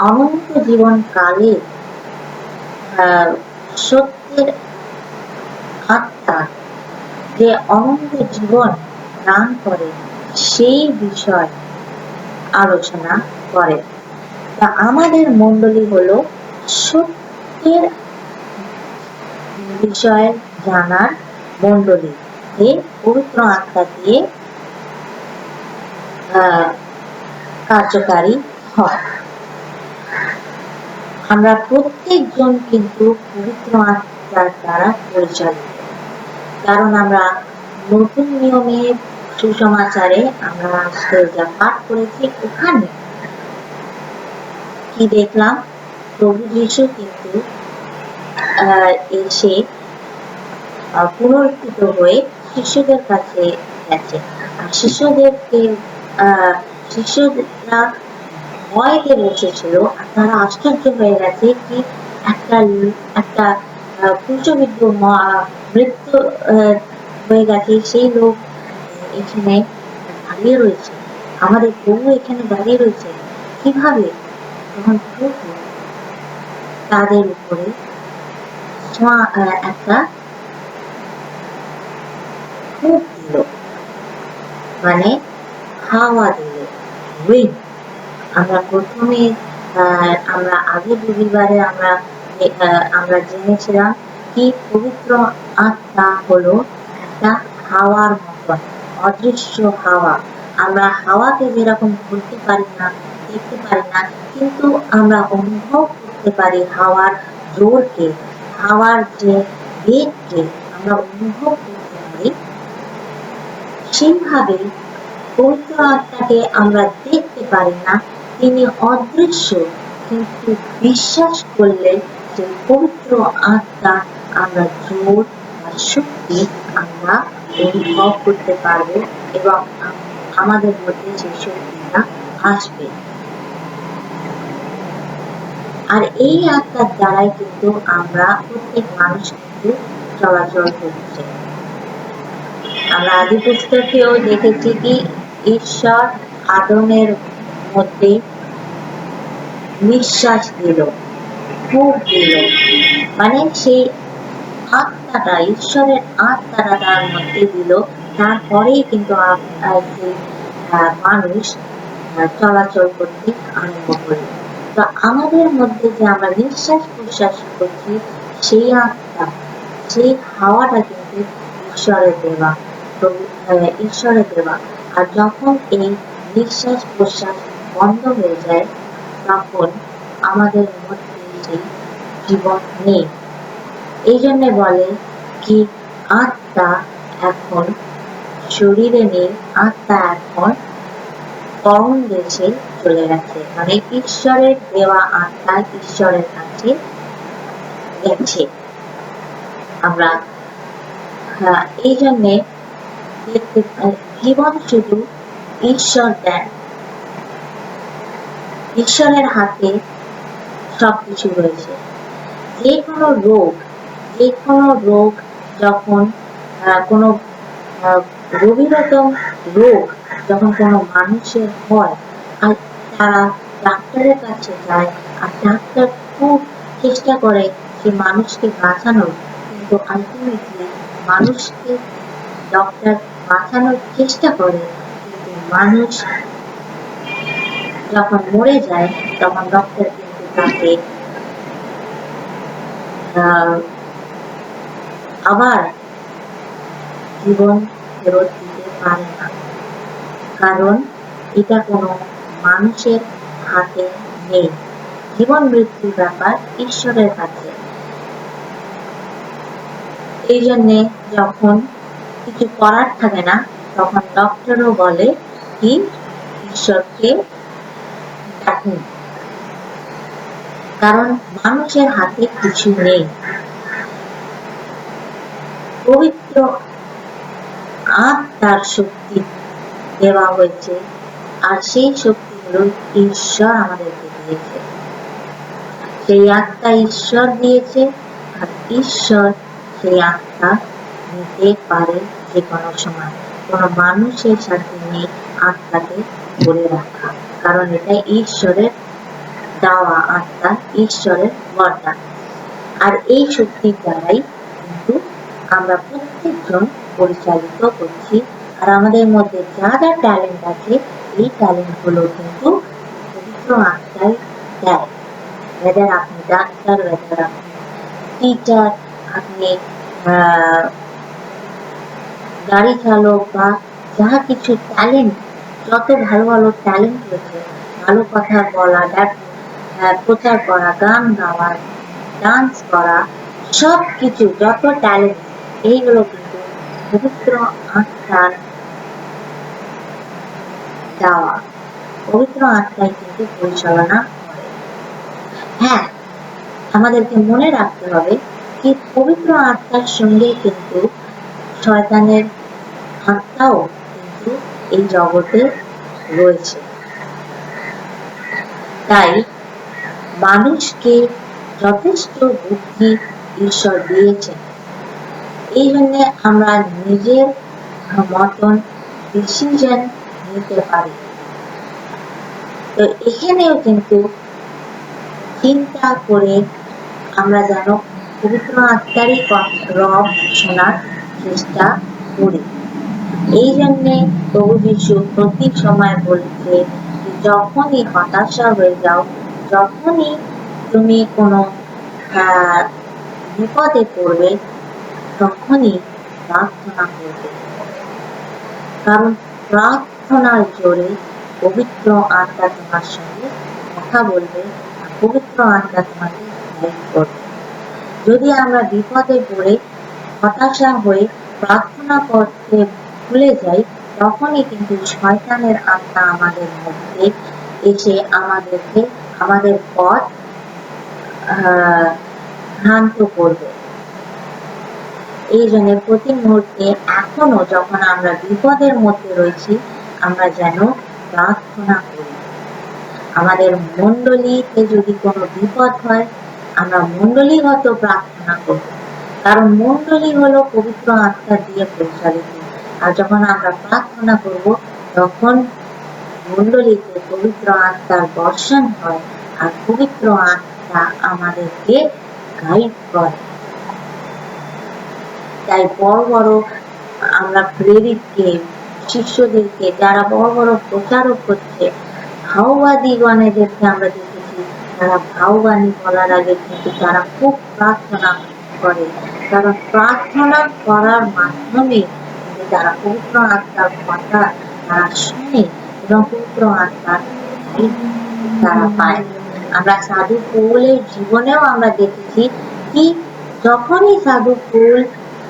অনন্ত জীবন কালে সত্যের আত্মা যে অনন্ত জীবন দান করে সেই বিষয় আলোচনা করে। তা আমাদের মণ্ডলী হলো সত্যের বিষয় জানার মণ্ডলী, যে পবিত্র আত্মা দিয়ে কার্যকারী হয়। আমরা প্রত্যেকজন কিন্তু পবিত্র আত্মার দ্বারা পরিচালিত, কারণ আমরা নতুন নিয়মে সুসমাচারে আমরা আজকে যা পাঠ করেছি, ওখানে কি দেখলাম, প্রভু যীশু কিন্তু এসে পুনরুত্থিত হয়ে শিষ্যদের কাছে গেছে, আর শিষ্যরা ভয়তে বসেছিল, আর তারা আশ্চর্য হয়ে গেছে কি একটা ক্রুশবিদ্ধ মৃত্যু হয়ে গেছে, সেই লোক এখানে দাঁড়িয়ে রয়েছে, আমাদের প্রভু এখানে দাঁড়িয়ে রয়েছে কিভাবে? তখন প্রভু তাদের উপরে একটা খুব দিল, মানে হাওয়া দিল, উইন্ড। আমরা প্রথমে আমরা আগের রবিবারে আমরা জেনেছিলাম কি পবিত্র আত্মা হলো একটা হাওয়ার মতন, অদৃশ্য হাওয়া। আমরা হাওয়াকে যেরকম ধরতে পারি না, দেখতে পারি না, কিন্তু আমরা অনুভব করতে পারি হাওয়ার জোরকে, হাওয়ার যে বেগকে আমরা অনুভব করতে পারি। সেইভাবে পবিত্র আত্মাকে আমরা দেখতে পারি না, তিনি অদৃশ্য, কিন্তু বিশ্বাস করলে যে পবিত্র আত্মা আমরা জোর আর শক্তি আমরা অনুভব করতে পারবো এবং আমাদের মধ্যে সেই শক্তিটা আসবে। আর এই আত্মার দ্বারাই কিন্তু আমরা প্রত্যেক মানুষ কিন্তু চলাচল করছে। আমরা আদি পুস্তকেও দেখেছি কি ঈশ্বর আদমের মধ্যে নিঃশ্বাস দিল, ফুঁক দিল, মানে সেই আত্মাটা, ঈশ্বরের আত্মাটা তার মধ্যে দিল। তারপরেই কিন্তু সেই মানুষ চলাচল করতে আরম্ভ করলো। তো আমাদের মধ্যে যে আমরা নিঃশ্বাস প্রশ্বাস করছি, সেই আত্মা, সেই হাওয়াটা কিন্তু ঈশ্বরের দেওয়া, ঈশ্বরের দেওয়া। আর যখন এই নিঃশ্বাস প্রশ্বাস বন্ধ হয়ে যায়, তখন আমাদের মধ্যে সেই জীবন নেই। এই জন্য বলে কি আত্মা এখন শরীরে নেই, আত্মা এখন পরম দেশে চলে গেছে, মানে ঈশ্বরের দেওয়া আত্মা ঈশ্বরের কাছে গেছে। আমরা এই জন্যে জীবন শুধু ঈশ্বর দেন, ঈশ্বরের হাতে সবকিছু রয়েছে। যে কোনো রোগ যখন কোনো গভীরতম রোগ যখন কোনো মানুষের হয়, আর তারা ডাক্তারের কাছে যায়, আর ডাক্তার খুব চেষ্টা করে যে মানুষকে বাঁচানোর, কিন্তু আলটিমেটলি মানুষকে ডক্টর বাঁচানোর চেষ্টা করে, কিন্তু মানুষ যখন মরে যায় তখন ডক্টর কিন্তু তাকে আবার জীবন ফেরত দিতে পারে না, কারণ এটা কোনো মানুষের হাতে নেই। জীবন মৃত্যুর ব্যাপার ঈশ্বরের কাছে। এই জন্যে যখন কিছু করার থাকে না, তখন ডক্টরও বলে কি ঈশ্বরকে ডাকুন, কারণ মানুষের হাতে কিছু নেই। পবিত্র আত্মার শক্তি দেওয়া হয়েছে, আর সেই শক্তিগুলো ঈশ্বর আমাদেরকে দিয়েছে। সেই আত্মা ঈশ্বর দিয়েছে, আর ঈশ্বর সেই আত্মা নিতে পারে যে কোনো সময়। কোনো মানুষের সাথে নেই আত্মাকে ধরে রাখা, কারণ এটা ঈশ্বরের দেওয়া আত্মা, ঈশ্বরের বরদান। আর এই শক্তির দ্বারাই কিন্তু আমরা প্রত্যেকজন পরিচালিত করছি। আর আমাদের মধ্যে যা যা ট্যালেন্ট আছে, এই ট্যালেন্ট গুলো কিন্তু পবিত্র আত্মাই দেয়। ওয়েদার আপনি ডাক্তার, ওয়েদার আপনি টিচার, আপনি গাড়ি চালক, বা যা কিছু ট্যালেন্ট, যত ভালো ভালো ট্যালেন্ট রয়েছে, ভালো কথা বলা, প্রচার করা, গান গাওয়া, ডান্স করা, সব কিছু যত ট্যালেন্ট, এইগুলো কিন্তু পবিত্র আত্মার দেওয়া। পবিত্র আত্মাই কিন্তু পরিচালনা করে। হ্যাঁ, আমাদেরকে মনে রাখতে হবে কি পবিত্র আত্মার সঙ্গে কিন্তু শয়তানের আত্মাও কিন্তু এই জগতে রয়েছে। তাই মানুষকে যথেষ্ট বুদ্ধি ঈশ্বর দিয়েছেন, এই জন্য আমরা নিজের মতন ডিসিশন নিতে পারি। তো এখানেও কিন্তু চিন্তা করে আমরা যেন পবিত্র আত্মারই রব শোনার চেষ্টা করি। এই জন্যে প্রভু যীশু প্রতি সময় বলছে, যখনই হতাশা হয়ে যাও, যখনই তুমি কোনো বিপদে পড়বে, তখনই প্রার্থনা করবে, কারণ প্রার্থনার জোরে পবিত্র আত্মা তোমার সঙ্গে কথা বলবে, পবিত্র আত্মা তোমাকে হেল্প করবে। যদি আমরা বিপদে পড়ে হতাশা হয়ে প্রার্থনা করতে ভুলে যাই, তখনই কিন্তু শয়তানের আত্মা আমাদের মধ্যে এসে আমাদেরকে আমাদের পথ ভ্রান্ত করবে। এই জন্য প্রতি মুহূর্তে এখনো যখন আমরা বিপদের মধ্যে রয়েছি, আমরা যেন প্রার্থনা করি। আমাদের মণ্ডলীতে যদি কোনো বিপদ হয়, আমরা মণ্ডলীগত প্রার্থনা করব, কারণ মণ্ডলী হলো পবিত্র আত্মা দিয়ে পরিচালিত। আর যখন আমরা প্রার্থনা করব তখন মণ্ডলীতে পবিত্র আত্মার বর্ষণ হয় আর পবিত্র আত্মা আমাদেরকে গাইড করে। তাই বড় বড় আমরা প্রেরিতকে, শিষ্যদেরকে, যারা বড় বড় প্রচারক হচ্ছে, ভাওবাদীগণেদেরকে আমরা দেখেছি তারা ভাওবাণী বলার আগে কিন্তু তারা খুব প্রার্থনা করে, কারণ প্রার্থনা করার মাধ্যমে তারা পবিত্র আত্মার কথা তারা শুনে এবং পবিত্র আত্মার তারা পায়। আমরা সাধু পৌলের জীবনেও আমরা দেখেছি কি যখনই সাধু পৌল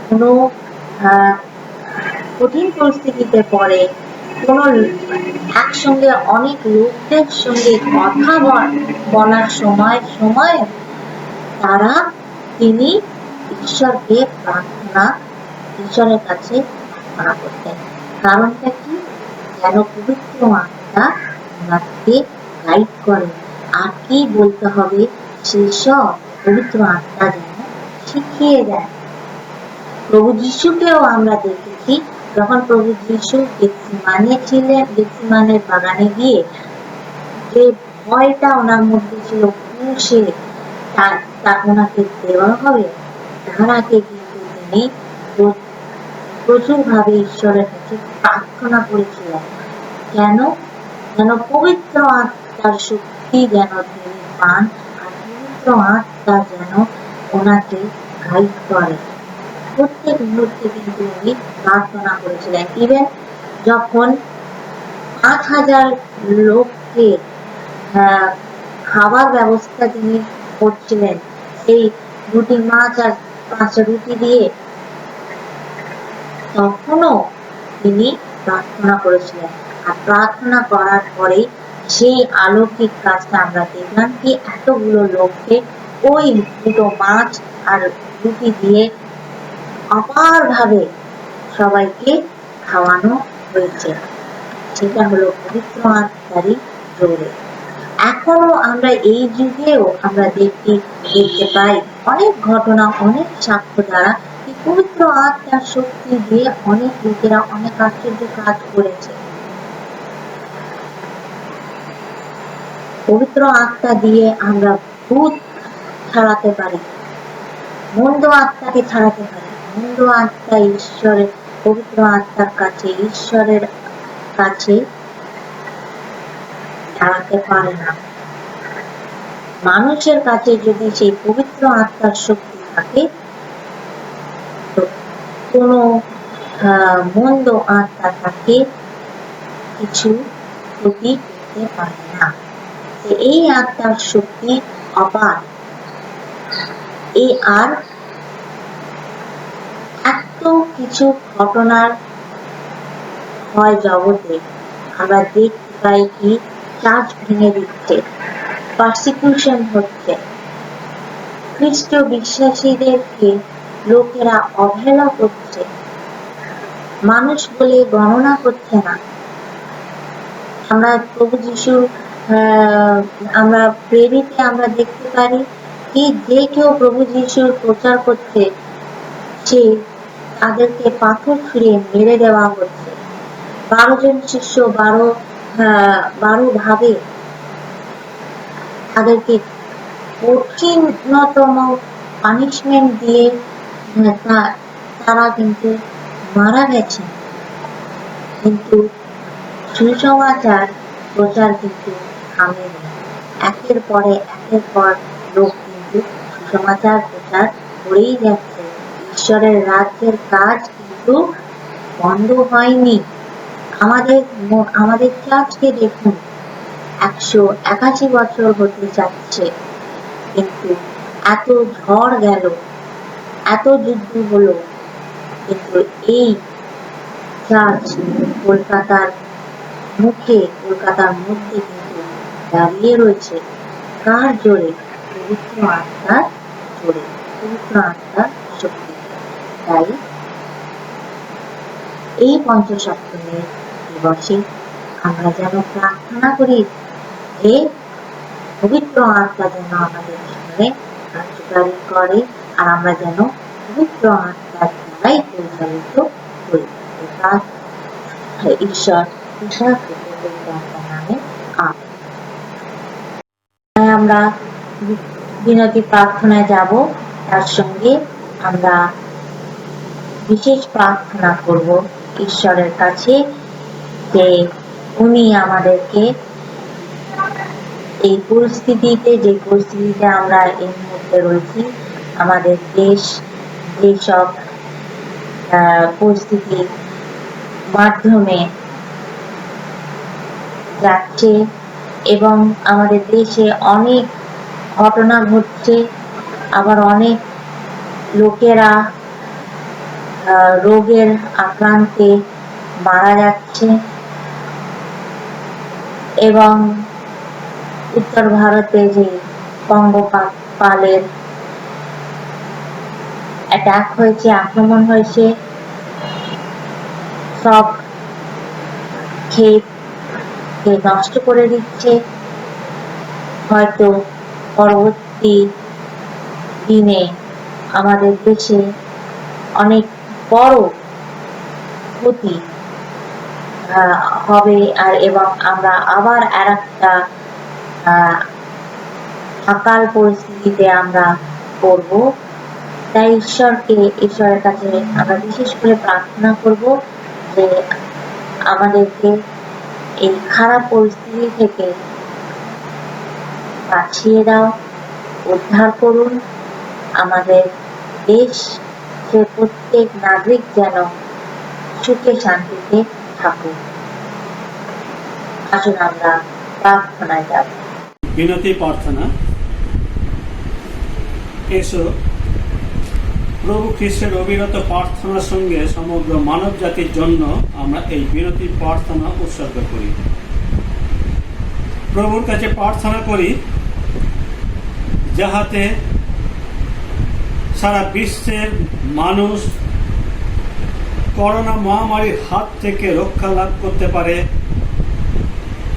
কোনো কঠিন পরিস্থিতিতে পড়ে, কোনো একসঙ্গে অনেক লোকদের সঙ্গে কথা বলার সময় তারা তিনি ঈশ্বরের কাছে প্রার্থনা করতেন। কারণটা কি? যেন পবিত্র আত্মা ওনাকে গাইড করেন আর কি বলতে হবে সেসব পবিত্র আত্মা যেন শিখিয়ে দেয়। প্রভু যিশুকেও আমরা দেখেছি যখন প্রভু যিশু গেতসেমানের বাগানে গিয়ে যে ভয়টা ওনার মধ্যে ছিল সে ওনাকে দেওয়া হবে, তার আগে কিন্তু তিনি প্রচুর ভাবে ঈশ্বরের কাছে প্রার্থনা করেছিলেন। কেন? যেন পবিত্র আত্মার শক্তি যেন তিনি পান আর পবিত্র আত্মা যেন ওনাকে গাইড করে। প্রত্যেক মুহূর্তে কিন্তু উনি প্রার্থনা করেছিলেন। ইভেন যখন ৫,০০০ লোককে খাবার ব্যবস্থা তিনি করছিলেন এই ২টি মাছ আর ৫টা রুটি দিয়ে, তখনও তিনি প্রার্থনা করেছিলেন। আর প্রার্থনা করার পরে সেই অলৌকিক কাজটা আমরা দেখলাম কি এতগুলো লোককে ওই ২টো মাছ আর রুটি দিয়ে অপার ভাবে সবাইকে খাওয়ানো হয়েছে। সেটা হলো পবিত্র আত্মারই জোরে। এখনো আমরা এই যুগেও আমরা দেখতে পাই অনেক ঘটনা, অনেক সাক্ষ্য দ্বারা পবিত্র আত্মার শক্তি দিয়ে অনেক লোকেরা অনেক আশ্চর্য কাজ করেছে। পবিত্র আত্মা দিয়ে আমরা ভূত ছাড়াতে পারি, মন্দ আত্মাকে ছাড়াতে পারি। মন্দ আত্মা ঈশ্বরের, পবিত্র আত্মার কাছে, ঈশ্বরের কাছে দাঁড়াতে পারে না। মানুষের কাছে যদি সেই পবিত্র আত্মার শক্তি থাকে তো কোনো মন্দ আত্মা তাকে কিছু ক্ষতি করতে পারে না। এই আত্মার শক্তি অপার। এই আর এত কিছু ঘটনার হয় জগতে, আমরা দেখতে পাই কি চার্চ ভেঙে দিচ্ছে, পারসিকিউশন হচ্ছে, খ্রিস্ট বিশ্বাসীদেরকে লোকেরা অবহেলা করছে, মানুষ বলে গণনা করছে না। আমরা প্রভু যিশু আমরা প্রেরিতে আমরা দেখতে পারি কি যে কেউ প্রভু যিশুর প্রচার করছে সে তাদেরকে পাথর ছুঁড়ে মেরে দেওয়া হচ্ছে। 12 জন শিষ্য 12 ভাবে তাদেরকে কঠিনতম পানিশমেন্ট দিয়ে তারা কিন্তু মারা গেছে। কিন্তু সুসমাচার প্রচার কিন্তু থামেনি। একের পর লোক কিন্তু সুসমাচার প্রচার করেই যাচ্ছে। ঈশ্বরের রাজ্যের কাজ কিন্তু বন্ধ হয়নি। আমাদের চার্চকে দেখুন, 181 বছর হতে যাচ্ছে, কিন্তু এত ঝড় গেল, এত যুদ্ধ হলো, কিন্তু এই চার্চ কলকাতার মধ্যে কিন্তু দাঁড়িয়ে রয়েছে। কার জোরে? পবিত্র আত্মার জোরে, পবিত্র আত্মার শক্তি। তাই এই পঞ্চসপ্তমীর দিবসে আমরা যেন প্রার্থনা করি যে পবিত্র আত্মা যেন আমাদের জীবনে কার্যকারী করে আর আমরা যেন পবিত্র আত্মার দ্বারাই পরিচালিত হই। ধন্যবাদ। ঈশ্বর নামে আমরা বিনতি প্রার্থনায় যাব, তার সঙ্গে আমরা বিশেষ প্রার্থনা করব ঈশ্বরের কাছে যে উনি আমাদেরকে এই পরিস্থিতিতে, যে পরিস্থিতিতে আমরা এই মুহূর্তে রয়েছি, আমাদের দেশ যেসব পরিস্থিতির মাধ্যমে যাচ্ছে এবং আমাদের দেশে অনেক ঘটনা ঘটছে, আবার অনেক লোকেরা রোগের আক্রান্তে মারা যাচ্ছে এবং উত্তর ভারতে যে পঙ্গপালের অ্যাটাক হয়েছে, আক্রমণ হয়েছে, সব ক্ষেতকে নষ্ট করে দিচ্ছে। হয়তো পরবর্তী দিনে আমাদের দেশে অনেক বড় ক্ষতি হবে এবং আমরা আবার আরেকটা আকাল পরিস্থিতিতে আমরা পড়ব। তাই ঈশ্বরের কাছে আমরা বিশেষ করে প্রার্থনা করব যে আমাদেরকে এই খারাপ পরিস্থিতি থেকে বাঁচিয়ে দাও, উদ্ধার করুন। আমাদের দেশ সে প্রত্যেক নাগরিক যেন সুখে শান্তিতে থাকুক। আসুন আমরা প্রার্থনায় যাব। বিনতি প্রার্থনা। এসো প্রভু খ্রিস্টের অবিরত প্রার্থনার সঙ্গে সমগ্র মানব জাতির জন্য আমরা এই বিনতি প্রার্থনা উৎসর্গ করি। প্রভুর কাছে প্রার্থনা করি যাহাতে সারা বিশ্বের মানুষ করোনা মহামারীর হাত থেকে রক্ষা লাভ করতে পারে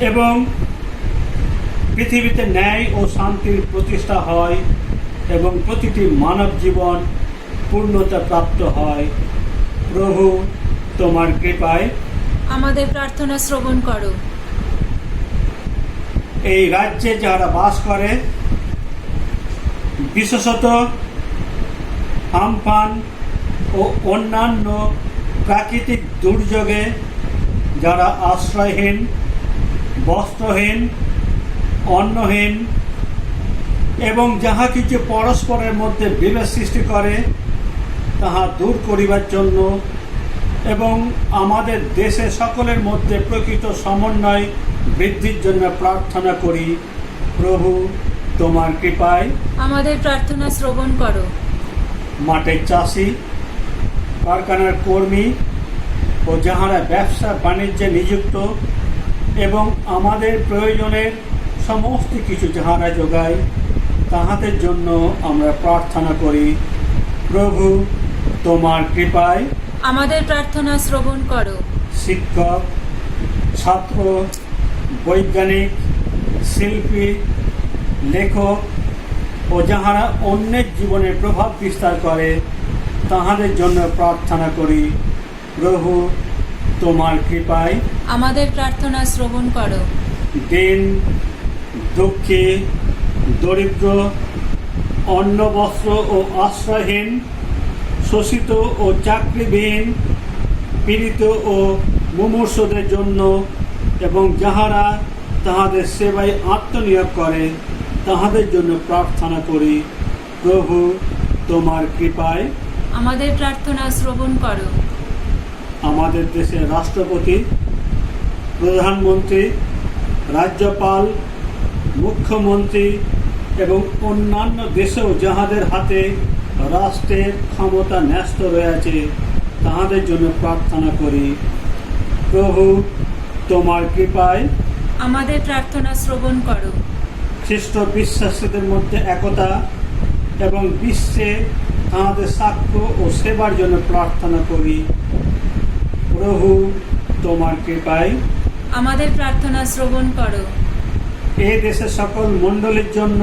এবং পৃথিবীতে ন্যায় ও শান্তির প্রতিষ্ঠা হয় এবং প্রতিটি মানব জীবন পূর্ণতা প্রাপ্ত হয়। প্রভু তোমার কৃপায় আমাদের প্রার্থনা শ্রবণ করো। এই রাজ্যে যারা বাস করে, বিশেষত আমফান ও অন্যান্য প্রাকৃতিক দুর্যোগে যারা আশ্রয়হীন, বস্ত্রহীন, অন্নহীন এবং যাহা কিছু পরস্পরের মধ্যে বিভেদ সৃষ্টি করে তাহা দূর করিবার জন্য এবং আমাদের দেশে সকলের মধ্যে প্রকৃত সমন্বয় বৃদ্ধির জন্য প্রার্থনা করি। প্রভু তোমার কৃপায় আমাদের প্রার্থনা শ্রবণ করো। মাঠের চাষি, কারখানার কর্মী ও যাহারা ব্যবসা বাণিজ্যে নিযুক্ত এবং আমাদের প্রয়োজনের সমস্ত কিছু যাহারা যোগায় তাহাদের জন্য আমরা প্রার্থনা করি। প্রভু তোমার কৃপায় আমাদের প্রার্থনা শ্রবণ করো। শিক্ষক, ছাত্র, বৈজ্ঞানিক, শিল্পী, লেখক ও যাহারা অন্যের জীবনে প্রভাব বিস্তার করে তাহাদের জন্য প্রার্থনা করি। প্রভু তোমার কৃপায় আমাদের প্রার্থনা শ্রবণ করো। দিন, দুঃখী, দরিদ্র, অন্ন, বস্ত্র ও আশ্রয়হীন, শোষিত ও চাকরিবিহীন, পীড়িত ও মুমূর্ষদের জন্য এবং যাহারা তাহাদের সেবায় আত্মনিয়োগ করে তাহাদের জন্য প্রার্থনা করি। প্রভু তোমার কৃপায় আমাদের প্রার্থনা শ্রবণ করো। আমাদের দেশের রাষ্ট্রপতি, প্রধানমন্ত্রী, রাজ্যপাল, মুখ্যমন্ত্রী এবং অন্যান্য দেশেও যাহাদের হাতে রাষ্ট্রের ক্ষমতা ন্যস্ত রয়েছে তাহাদের জন্য প্রার্থনা করি। প্রভু তোমার কৃপায় আমাদের প্রার্থনা শ্রবণ করো। খ্রিস্ট বিশ্বাসীদের মধ্যে একতা এবং বিশ্বে তাহাদের সাক্ষ্য ও সেবার জন্য প্রার্থনা করি। প্রভু তোমার কৃপায় আমাদের প্রার্থনা শ্রবণ করো। এই দেশের সকল মণ্ডলীর জন্য,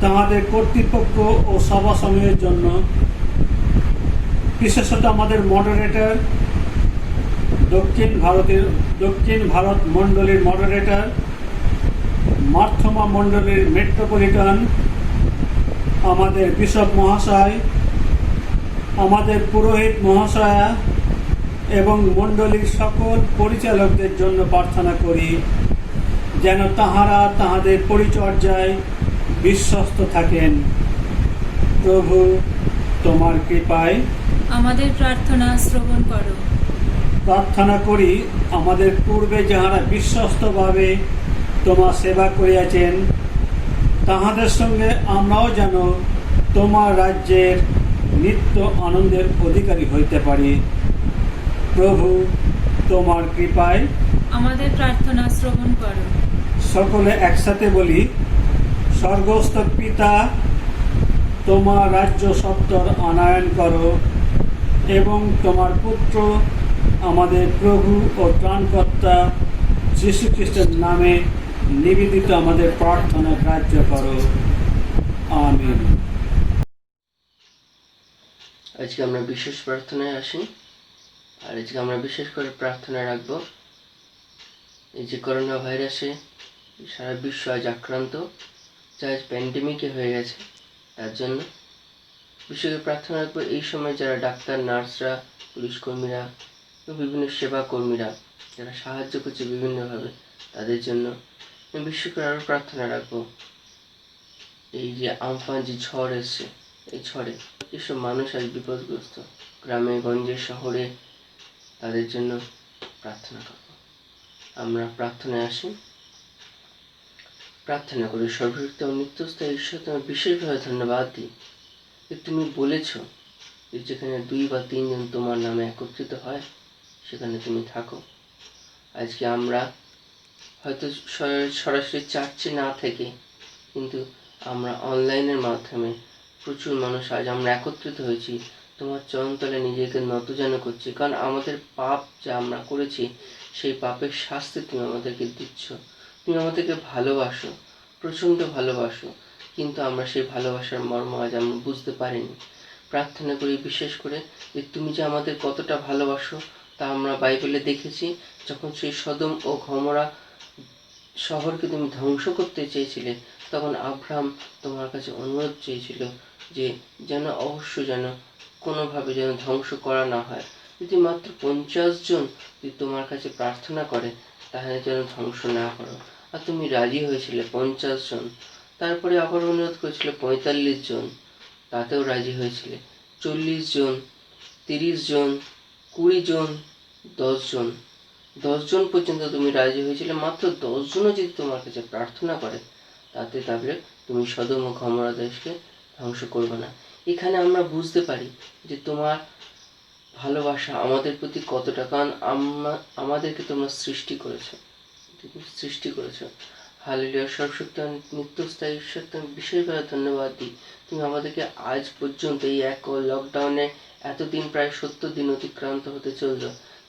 তাহাদের কর্তৃপক্ষ ও সভা সমূহের জন্য বিশেষত আমাদের মডারেটর, দক্ষিণ ভারত মণ্ডলীর মডারেটর, মার্থমা মণ্ডলীর মেট্রোপলিটন, আমাদের বিশপ মহাশয়, আমাদের পুরোহিত মহাশয়া এবং মণ্ডলীর সকল পরিচালকদের জন্য প্রার্থনা করি যেন তাহারা তাহাদের পরিচর্যায় বিশ্বস্ত থাকেন। প্রভু তোমার কৃপায় আমাদের প্রার্থনা শ্রবণ করো। প্রার্থনা করি আমাদের পূর্বে যাহারা বিশ্বস্তভাবে তোমার সেবা করিয়াছেন তাহাদের সঙ্গে আমরাও যেন তোমার রাজ্যের নিত্য আনন্দের অধিকারী হইতে পারি। প্রভু তোমার কৃপায় আমাদের প্রার্থনা শ্রবণ করো। সকলে একসাথে বলি, স্বর্গস্থ পিতা, তোমার রাজ্য সত্তর আনয়ন করো এবং তোমার পুত্র আমাদের প্রভু ও ত্রাণকর্তা যীশু খ্রিস্টের নামে নিবেদিত আমাদের প্রার্থনা গ্রাহ্য করো। আমিন। আজকে আমরা বিশেষ প্রার্থনায় আসি, আর আজকে আমরা বিশেষ করে প্রার্থনা রাখব এই যে করোনা ভাইরাসে সারা বিশ্ব আজ আক্রান্ত, যা আজ প্যান্ডেমিকে হয়ে গেছে, তার জন্য বিশেষ করে প্রার্থনা রাখবো এই সময় যারা ডাক্তার, নার্সরা, পুলিশ কর্মীরা এবং বিভিন্ন সেবা কর্মীরা যারা সাহায্য করছে বিভিন্নভাবে, তাদের জন্য বিশেষ করে আরও প্রার্থনা রাখবো এই যে আমফান যে ঝড় এসছে, এই ঝড়ে যেসব মানুষ আজ বিপদগ্রস্ত গ্রামে গঞ্জে শহরে, তাদের জন্য প্রার্থনা করব। আমরা প্রার্থনায় আসি, প্রার্থনা করি। সর্বশক্তি ও নিত্যস্থায়ী ঈশ্বর, তোমার বিশেষভাবে ধন্যবাদ দিই যে তুমি বলেছ যে যেখানে 2 বা 3 জন তোমার নামে একত্রিত হয় সেখানে তুমি থাকো। আজকে আমরা হয়তো সরাসরি চার্চে না থেকে কিন্তু আমরা অনলাইনের মাধ্যমে প্রচুর মানুষ আজ আমরা একত্রিত হয়েছি, তোমার চরণতলে নিজেকে নত যেন করছি, কারণ আমাদের পাপ যা আমরা করেছি সেই পাপের শাস্তি তুমি আমাদেরকে দিচ্ছ। তুমি আমাদেরকে ভালোবাসো, প্রচণ্ড ভালোবাসো, কিন্তু আমরা সেই ভালোবাসার মর্ম আজ আমরা বুঝতে পারিনি। প্রার্থনা করি বিশেষ করে যে তুমি যে আমাদের কতটা ভালোবাসো তা আমরা বাইবেলে দেখেছি। যখন সেই সদম ও গমরা শহরকে তুমি ধ্বংস করতে চেয়েছিলে, তখন আব্রাহাম তোমার কাছে অনুরোধ চেয়েছিল যে যেন অবশ্যই যেন কোনোভাবে যেন ধ্বংস করা না হয়, যদি মাত্র 50 জন যদি তোমার কাছে প্রার্থনা করে তাহলে যেন ধ্বংস না করো। আর তুমি রাজি হয়েছিলে 50 জন। তারপরে আবার অনুরোধ করেছিল 45 জন, তাতেও রাজি হয়েছিলে। 40 জন, 30 জন, 20 জন, 10 জন, 10 জন পর্যন্ত তুমি রাজি হয়েছিলে। মাত্র 10 জনও যদি তোমার কাছে প্রার্থনা করে তাতে তাহলে তুমি সদম ও গমরা দেশকে ধ্বংস করবে না। এখানে আমরা বুঝতে পারি যে তোমার ভালোবাসা আমাদের প্রতি কতটা, কারণ আমাদেরকে তোমরা সৃষ্টি করেছো। হালেলুয়া। সর্বশক্তি নিত্যস্থায়ী ঈশ্বর, তুমি বিশেষভাবে ধন্যবাদ দিই। তুমি আমাদেরকে আজ পর্যন্ত এই এক লকডাউনে এতদিন প্রায় 70 দিন অতিক্রান্ত হতে চলল,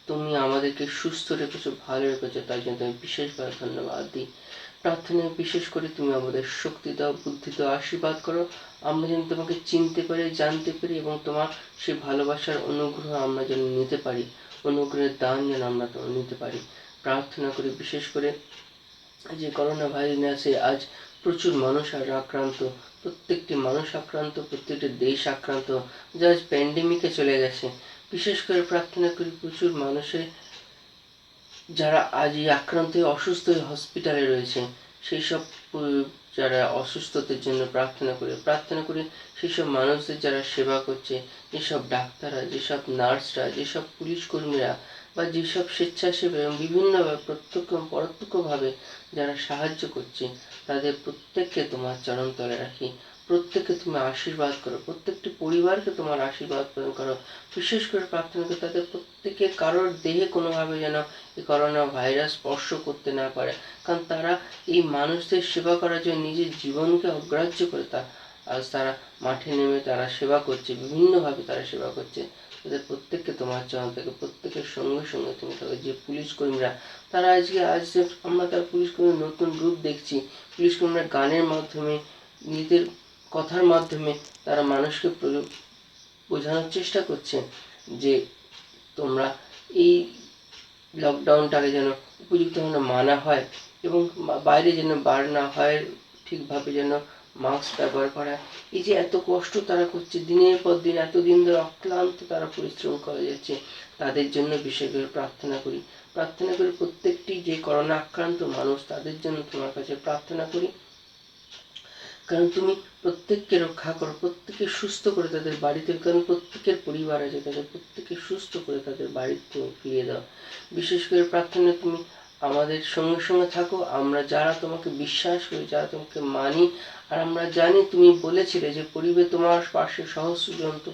তুমি আমাদেরকে সুস্থ রেখেছো, ভালো রেখেছো, তাই জন্য তুমি বিশেষভাবে ধন্যবাদ দিই। প্রার্থনায় বিশেষ করে তুমি আমাদের শক্তি দাও, বুদ্ধি দাও, আশীর্বাদ করো, আমরা যেন তোমাকে চিনতে পারি, জানতে পারি এবং তোমার সেই ভালোবাসার অনুগ্রহ আমরা যেন নিতে পারি, অনুগ্রহের দান যেন আমরা নিতে পারি। প্রার্থনা করি বিশেষ করে যে করোনা ভাইরাসে আজ প্রচুর মানুষ আজ আক্রান্ত, প্রত্যেকটি মানুষ আক্রান্ত, প্রত্যেকটি দেশ আক্রান্ত, যা আজ প্যান্ডেমিকে চলে গেছে। বিশেষ করে প্রার্থনা করি প্রচুর মানুষের যারা আজ এই আক্রান্ত হয়ে অসুস্থ হয়ে হসপিটালে রয়েছে, সেই সব যারা অসুস্থতার জন্য প্রার্থনা করে সেই সব মানুষদের যারা সেবা করছে, যেসব ডাক্তাররা, যেসব নার্সরা, যেসব পুলিশ কর্মীরা বা যেসব স্বেচ্ছাসেবী এবং বিভিন্নভাবে প্রত্যক্ষ পরোক্ষভাবে যারা সাহায্য করছে, তাদের প্রত্যেককে তোমার চরণতলে রাখি। প্রত্যেককে তুমি আশীর্বাদ করো, প্রত্যেকটি পরিবারকে তোমার আশীর্বাদ প্রদান করো। বিশেষ করে প্রার্থনা করি তাদের প্রত্যেকে কারোর দেহে কোনোভাবে যেন এই করোনা ভাইরাস স্পর্শ করতে না পারে, কারণ তারা এই মানুষদের সেবা করার জন্য নিজের জীবনকে অগ্রাহ্য করে আজ তারা মাঠে নেমে তারা সেবা করছে, বিভিন্নভাবে তারা সেবা করছে। তাদের প্রত্যেককে তোমার চরণ থেকে, প্রত্যেকের সঙ্গে সঙ্গে তুমি থাকো। যে পুলিশ কর্মীরা তারা আজ যে আমরা তার পুলিশ কর্মীর নতুন রূপ দেখছি, পুলিশ কর্মীরা গানের মাধ্যমে, নিজেদের কথার মাধ্যমে তারা মানুষকে বোঝানোর চেষ্টা করছেন যে তোমরা এই লকডাউনটাকে যেন উপযুক্তভাবে মানা হয় এবং বাইরে যেন বার না হয়, ঠিকভাবে যেন মাস্ক ব্যবহার করা। এই যে এত কষ্ট তারা করছে, দিনের পর দিন এতদিন ধরে অক্লান্ত তারা পরিশ্রম করে যাচ্ছে, তাদের জন্য বিশেষ করে প্রার্থনা করি। প্রত্যেকটি যে করোনা আক্রান্ত মানুষ, তাদের জন্য তোমার কাছে প্রার্থনা করি, কারণ তুমি প্রত্যেককে রক্ষা করো, প্রত্যেককে সুস্থ করে তাদের বাড়িতে, কারণ প্রত্যেকের পরিবার আছে, তাদের প্রত্যেককে সুস্থ করে তাদের বাড়িতে তুমি ফিরিয়ে দাও। বিশেষ করে প্রার্থনা তুমি আমাদের সঙ্গে সঙ্গে থাকো, আমরা যারা তোমাকে বিশ্বাস করি, যারা তোমাকে মানি, আর আমরা জানি তুমি বলেছিলে যে পরিবে তোমার পাশে সহস্র জন্তু,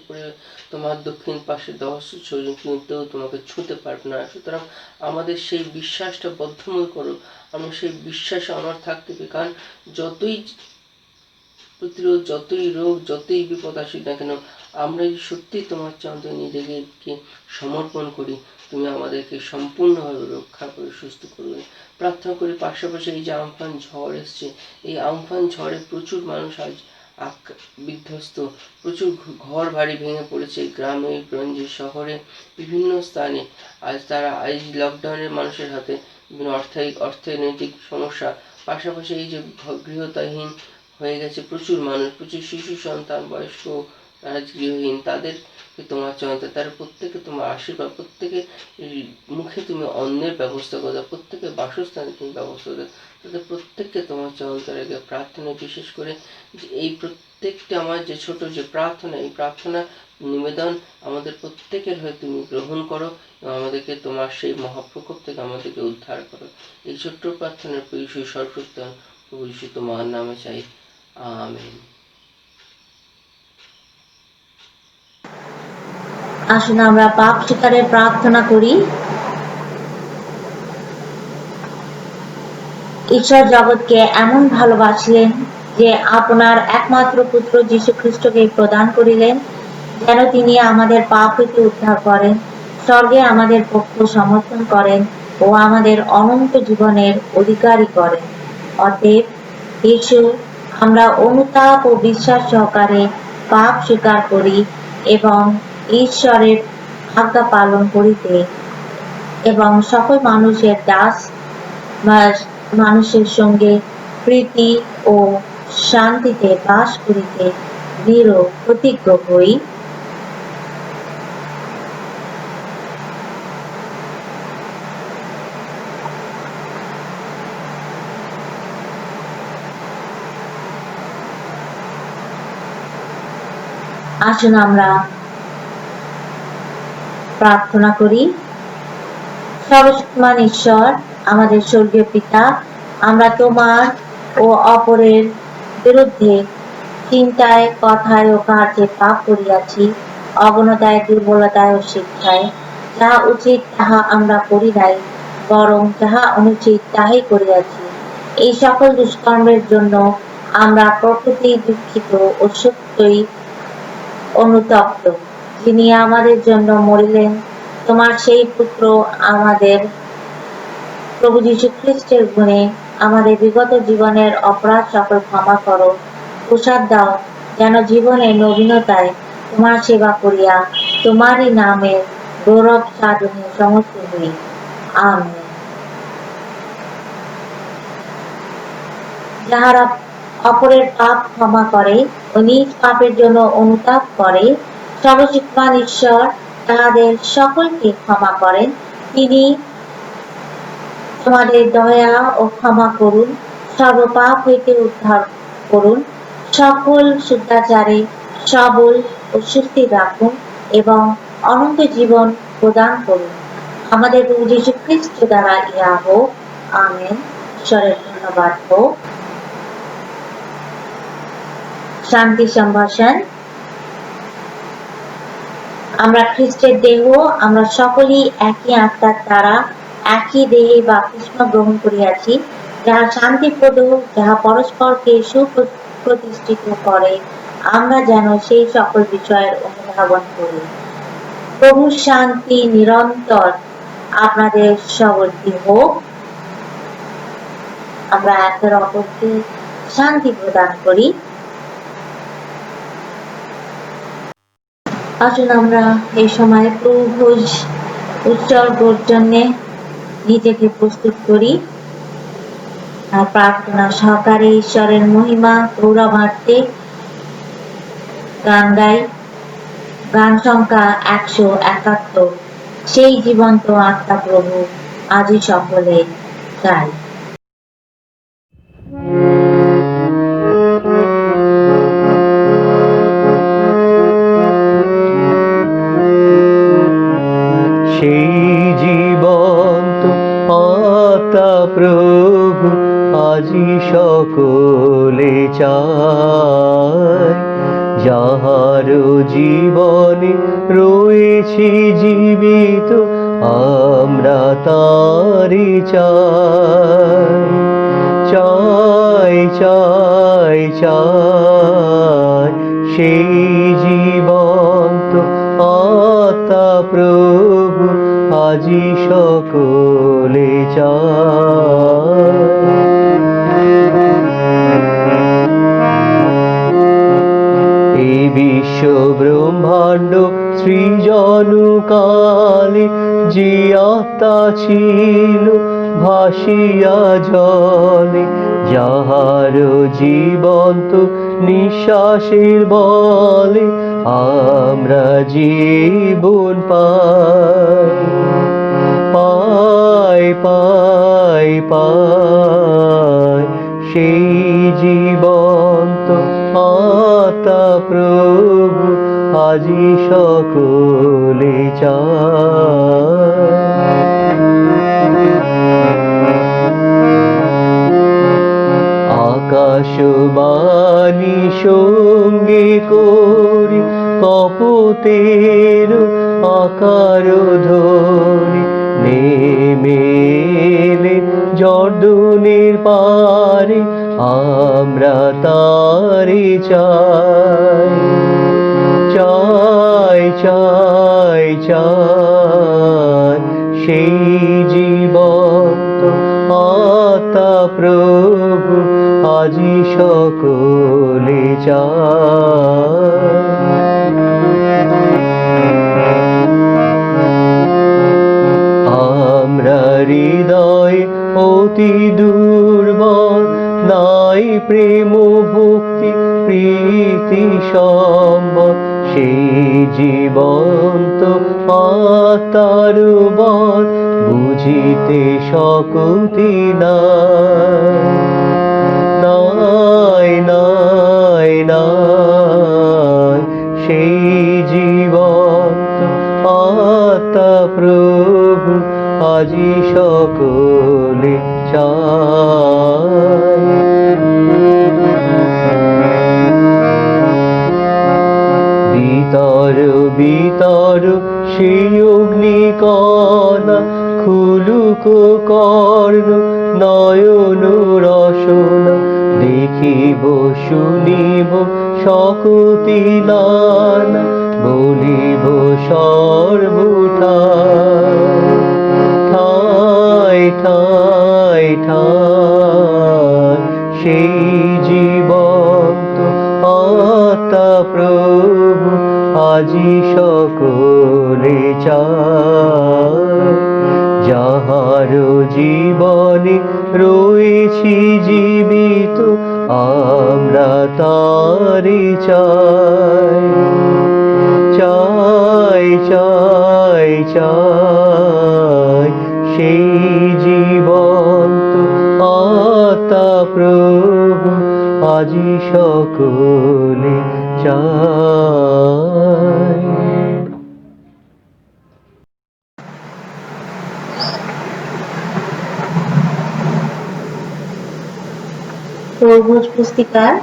তোমার দক্ষিণ পাশে 10 জন্তুও তোমাকে ছুঁতে পারবে না। সুতরাং আমাদের সেই বিশ্বাসটা বদ্ধমূল করো, আমরা সেই বিশ্বাসে আমার থাকতে পারি, কারণ যতই প্রতিরোধ, যতই রোগ, যতই বিপদ আসুক না কেন, আমরা যদি সত্যি তোমার চন্দ্র নিজেকে সমর্পণ করি, তুমি আমাদেরকে সম্পূর্ণভাবে রক্ষা করে সুস্থ করবে। প্রার্থনা করি পাশাপাশি এই যে আমফান ঝড় এসছে, এই আমফান ঝড়ে প্রচুর মানুষ আজ বিধ্বস্ত, প্রচুর ঘর বাড়ি ভেঙে পড়েছে, গ্রামে গঞ্জে শহরে বিভিন্ন স্থানে। আজ তারা এই লকডাউনের মানুষের হাতে বিভিন্ন অর্থনৈতিক সমস্যা, পাশাপাশি এই যে গৃহহীন হয়ে গেছে প্রচুর মানুষ, প্রচুর শিশু সন্তান, বয়স্ক, তারা গৃহহীন, তাদেরকে তোমার চন্দ্র, তারা প্রত্যেকে তোমার আশীর্বাদ, প্রত্যেকে মুখে তুমি অন্নের ব্যবস্থা করে দাও, প্রত্যেকের বাসস্থানে তুমি ব্যবস্থা দাও, তাদের প্রত্যেককে তোমার চন্দ্রকে প্রার্থনা, বিশেষ করে যে এই প্রত্যেকটা আমার যে ছোট যে প্রার্থনা, এই প্রার্থনা নিবেদন আমাদের প্রত্যেকের হয়ে তুমি গ্রহণ করো এবং আমাদেরকে তোমার সেই মহাপ্রকোপ থেকে আমাদেরকে উদ্ধার করো। এই ছোট্ট প্রার্থনার প্রভু যীশু সর্বোত্তম, প্রভু যীশু তোমার নামে চাই, আমেন। আসুন আমরা পাপ স্বীকারের প্রার্থনা করি। ঈশ্বর জগৎকে এমন ভালোবাসলেন যে আপনার একমাত্র পুত্র যীশু খ্রিস্টকে প্রদান করিলেন, যেন তিনি আমাদের পাপ হইতে উদ্ধার করেন, স্বর্গে আমাদের পক্ষ সমর্থন করেন ও আমাদের অনন্ত জীবনের অধিকারী করেন। অতএব যীশু, আমরা অনুতাপ ও বিশ্বাস সহকারে পাপ স্বীকার করি এবং ঈশ্বরের আজ্ঞা পালন করিতে এবং সকল মানুষের দাস মানুষের সঙ্গে প্রীতি ও শান্তিতে বাস করিতে দৃঢ় প্রতিজ্ঞ হই। আসুন আমরা প্রার্থনা করি। সর্বশক্তিমান ঈশ্বর, আমাদের স্বর্গীয় পিতা, আমরা তোমার ও অপরের বিরুদ্ধে চিন্তায়, কথায় ও কার্যে পাপ করিয়াছি, অবনতায়, দুর্বলতায় ও শিক্ষায়। যাহা উচিত তাহা আমরা করি নাই, বরং যাহা অনুচিত তাহাই করিয়াছি। এই সকল দুষ্কর্মের জন্য আমরা প্রকৃতি দুঃখিত ও সত্যই অনুতপ্ত। যিনি আমাদের জন্য মরিলেন, তোমার সেই পুত্র আমাদের প্রভু যীশু খ্রিস্টের গুণে আমাদের বিগত জীবনের অপরাধ সকল ক্ষমা করো। প্রসাদ দাও যেন জীবনের নবীনতায় তোমার সেবা করিয়া তোমারই নামের গৌরব সাধনে সমস্ত হই। আমেন। যাহারা অপরের পাপ ক্ষমা করে ও নিজ পাপের জন্য অনুতাপ করে, সর্বশক্তিমান ঈশ্বর তাহাদের সকলকে ক্ষমা করেন। তিনি তোমাদের দয়া ও ক্ষমা করুন, সর্বপাপ হইতে উদ্ধার করুন, সকল শুদ্ধাচারে সবল ও সুস্থির রাখুন এবং অনন্ত জীবন প্রদান করুন। আমাদের প্রভু যীশু খ্রিস্ট দ্বারা ইহা হোক, আমেন। ঈশ্বরের ধন্যবাদ হোক। শান্তি সম্ভাষণ। আমরা খ্রিস্টের দেহ, আমরা সকলেই একই আত্মার দ্বারা একই দেহে বাপ্তিস্ম গ্রহণ করিয়াছি, যাহা শান্তিপ্রদ, যাহা পরস্পরকে সুপ্রতিষ্ঠিত করে। আমরা যেন সেই সকল বিষয়ের অনুধাবন করি। প্রভু শান্তি নিরন্তর আপনাদের সবর্তী হোক। আমরা একের অপরকে শান্তি প্রদান করি। আসুন আমরা এই সময় প্রভু ভোজ উৎসর্গর জন্য নিজেকে প্রস্তুত করি আর প্রার্থনা সহকারে ঈশ্বরের মহিমা গৌরবার্থে গান গাই। গান সংখ্যা 171। সেই জীবন্ত আত্মা প্রভু আজই সকলে গাই। সেই জীবন্ত আত্মা প্রভু আজি সকলে চায়, যাহার জীবনে রয়েছি জীবিত আমরা তারি চাই। চাই চাই চাই সেই জীবন্ত আত্মা প্রভু আজি সকলে চায়। এই বিশ্ব ব্রহ্মাণ্ড সৃজন কালে যে আত্মা ছিল ভাসিয়া জলে, যাহার জীবন্ত নিঃশ্বাসের বলে আমরা জীবন পাই। পাই পাই পাই সেই জীবন্ত আত্মা প্রভু আজি সকলে চায়। আকাশবাণী সঙ্গে করি কপতের আকার ধরি, নেমে এলেন জর্দনের পারে আমরা তারি চাই। চাই চাই চাই সেই জীবন্ত আত্মা প্রভু আজি সকলে চায়। আমরা হৃদয় অতি দুর্বল, নাই প্রেম ভক্তি প্রীতি সম্বল, সেই জীবন্ত আত্মার বল বুঝিতে শক্তি নাই নাই নাই সেই জীবন্ত আত্মা প্রভু আজি সকলে চায়। বিতর বিতর সেই অগ্নিকণা খুলুক কর্ণ নয়ন রসনা, দেখিব শুনিব শক্তি নানা বলিব সর্বঠা। ঠাই ঠাই ঠাই সেই জীবন্ত আত্মা প্রভু আজি সকলে চায়। যাহার জীবনে রয়েছি জীবিত আমরা তারি চাই। চাই চাই চাই সেই জীবন্ত আত্মা প্রভু আজি সকলে চাই। প্রভুজ পুস্তিকার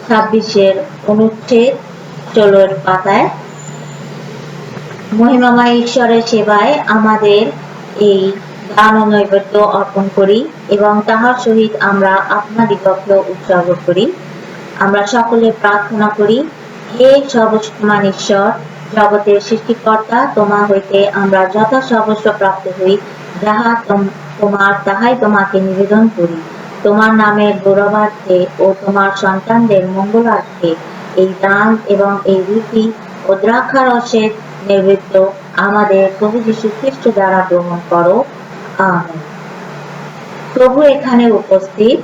26 অনুচ্ছেদ 16 পাতায় মহিমাময় ঈশ্বরের সেবায় আমাদের এই দান ও নৈবেদ্য অর্পণ করি এবং তাহার সহিত আমরা আপনাদিগকে উৎসর্গ করি। আমরা সকলে প্রার্থনা করি, হে সর্বশক্তিমান ঈশ্বর, জগতের সৃষ্টিকর্তা, তোমা হইতে আমরা যথা সর্বস্ব প্রাপ্ত হই, যাহা তোমার তাহাই তোমাকে নিবেদন করি। তোমার নামের গৌরবার্থে ও তোমার সন্তানদের মঙ্গলার্থে এই দান এবং এই রীতি ও ও দ্রাক্ষারসের নৈবেদ্য আমাদের প্রভু যীশু খ্রিস্ট দ্বারা গ্রহণ করো। আমেন। প্রভু এখানে উপস্থিত,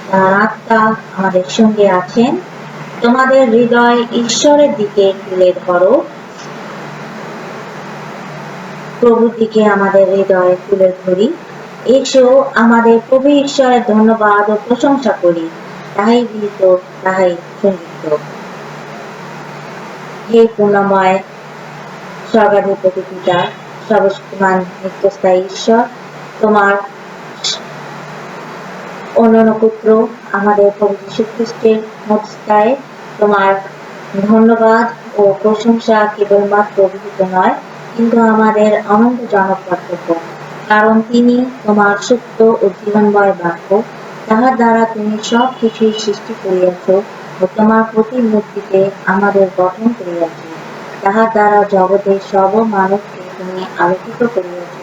তার আত্মা আমাদের সঙ্গে আছেন। তোমাদের হৃদয় ঈশ্বরের দিকে তুলে ধরো। প্রভুর দিকে আমাদের হৃদয় তুলে ধরি। এসো আমাদের প্রভু ঈশ্বরের ধন্যবাদ ও প্রশংসা করি। তাহাই গীত, তাহাই সঙ্গীত। হে পূর্ণময় স্বর্গাধিপতি পিতা, সর্বশক্তিমান নিত্যস্থায়ী ঈশ্বর, তোমার অনন্য পুত্র আমাদের প্রভু যীশু খ্রিস্টের মধ্যস্থায় তোমার ধন্যবাদ ও প্রশংসা কেবলমাত্র অভিহিত নয়, কিন্তু আমাদের আনন্দজনক কর্তব্য। কারণ তিনি তোমার সত্য ও জীবনময় বাক্য, তাহার দ্বারা তুমি সব কিছুই সৃষ্টি করিয়াছ ও তোমার প্রতিমূর্তিতে আমাদের গঠন করিয়াছ। তাহার দ্বারা জগতের সর্ব মানবকে তুমি আলোকিত করিয়াছ।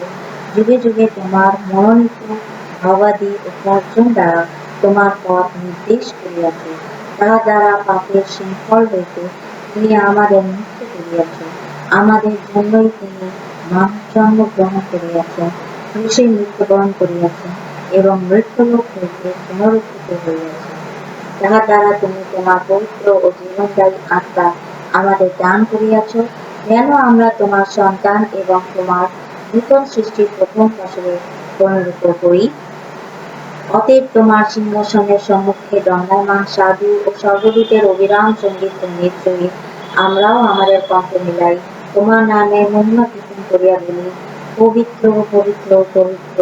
যুগে যুগে তোমার মনোনীত ভবাদি উপার্জন দ্বারা তোমার পথ নির্দেশ করিয়াছ। তাহার দ্বারা পাপের শৃঙ্খল হইতে তুমি আমাদের মুক্ত করিয়াছ। আমাদের জন্যই তিনি মানব জন্ম গ্রহণ করিয়াছেন, ক্রুশে মৃত্যুবরণ করিয়াছেন এবং মৃত্যুলোক হইতে পুনরুত্থিত হইয়াছেন। তাহার দ্বারা তুমি তোমার পবিত্র ও জীবনদায়ী আত্মা আমাদের দান করিয়াছ, যেন আমরা তোমার সন্তান এবং তোমার নূতন সৃষ্টির প্রথম ফসলে পরিণত হই। অতএব তোমার সিংহাসনের সম্মুখে দণ্ডায়মান সাধু ও সর্বদূতের অবিরাম সঙ্গীত সহিত আমরাও আমাদের কণ্ঠ মিলাই তোমার নামে মহিমা কীর্তন করিয়া বলি, পবিত্র পবিত্র পবিত্র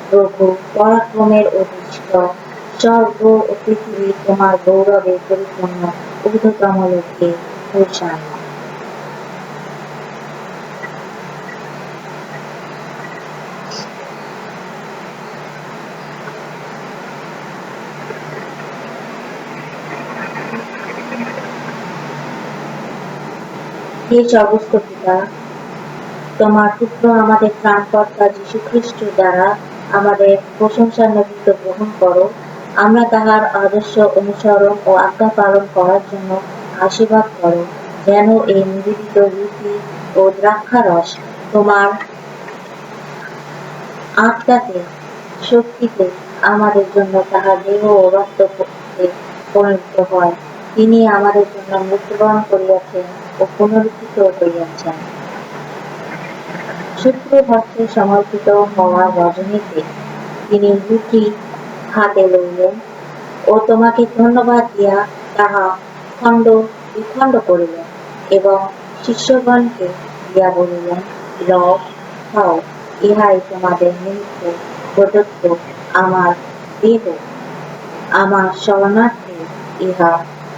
প্রভু, পরাক্রমের অধিষ্ঠ, স্বর্গ ও পৃথিবী তোমার গৌরবে পরিপূর্ণ, ঊর্ধ্বতম লোকে হোসানা। হে সর্বস্ব পিতা, তোমার পুত্র আমাদের ত্রাণকর্তা যীশু খ্রিস্ট দ্বারা আমাদের প্রশংসার নৈবেদ্য গ্রহণ করো। আমরা তাহার আদর্শ অনুসরণ ও আজ্ঞা পালন করার জন্য আশীর্বাদ করো, যেন এই নিবেদিত রুটি ও দ্রাক্ষারস তোমার আত্মাকে শক্তিতে আমাদের জন্য তাহার দেহ ও রক্তে পরিণত হয়। তিনি আমাদের জন্য মৃত্যুবরণ করিয়াছেন ও পুনরুত্থিত হইয়াছেন। শত্রু হস্তে সমর্পিত হওয়া রজনীতে তিনি রুটি হাতে লইলেন ও তোমাকে ধন্যবাদ দিয়া তাহা খণ্ড বিখণ্ড করিলেন এবং শিষ্যগণকে দিয়া বলিলেন, লও, খাও, ইহাই তোমাদের নিমিত্ত প্রদত্ত আমার দেহ, আমার শরণার্থে ইহা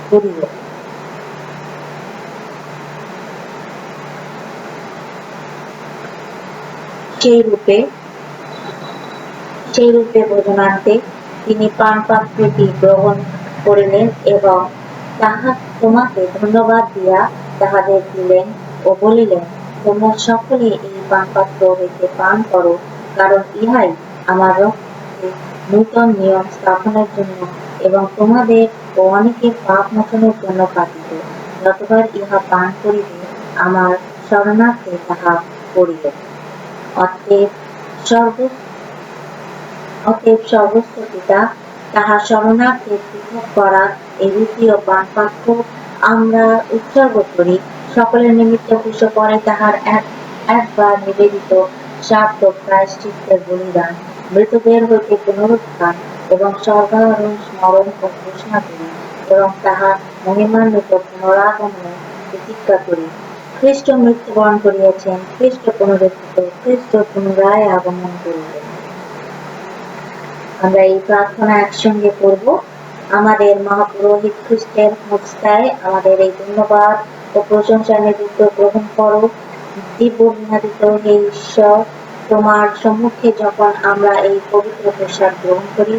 করিও। সেই রূপে ভোজনান্তে তিনি পানপাত্রটি গ্রহণ করিলেন এবং তাহা তোমাকে ধন্যবাদ দিয়া তাহাদের দিলেন ও বলিলেন, তোমরা সকলে এই পানপাত্র হইতে পান করো, কারণ ইহাই আমার রক্তে নূতন নিয়ম স্থাপনের জন্য এবং তোমাদের ও অনেকের পাপ মোচনের জন্য পাঠিত। যতবার ইহা পান করিবে আমার শরণার্থে তাহা করিবে। অতএব সর্বস্ব পিতা, তাহার শরণার্থে পৃথক করা এই রুটি ও পানপাত্র আমরা উৎসর্গ করি। সকলের নিমিত্ত কুশ করে তাহার একবার নিবেদিত সার্থক প্রায়শ্চিত্তের বলিদান, মৃতদের হইতে পুনরুত্থান এবং স্বর্গারোহণ স্মরণ ও ঘোষণা করি এবং তাহার মহিমান্বিত পুনরাগমনে প্রতিজ্ঞা করি। খ্রিস্ট মৃত্যুবরণ করিয়াছেন, খ্রিস্ট পুনরুত্থিত, খ্রিস্ট পুনরায় আগমন করিবেন। আমরা এই প্রার্থনা একসঙ্গে করব। আমাদের মহাপুরোহিত খ্রিস্টের মধ্যস্থায় আমাদের এই ধন্যবাদ ও প্রশংসা নৈবেদ্য গ্রহণ করো। দিব্য বিনাদিত হে ঈশ্বর, তোমার সম্মুখে যখন আমরা এই পবিত্র প্রসাদ গ্রহণ করি,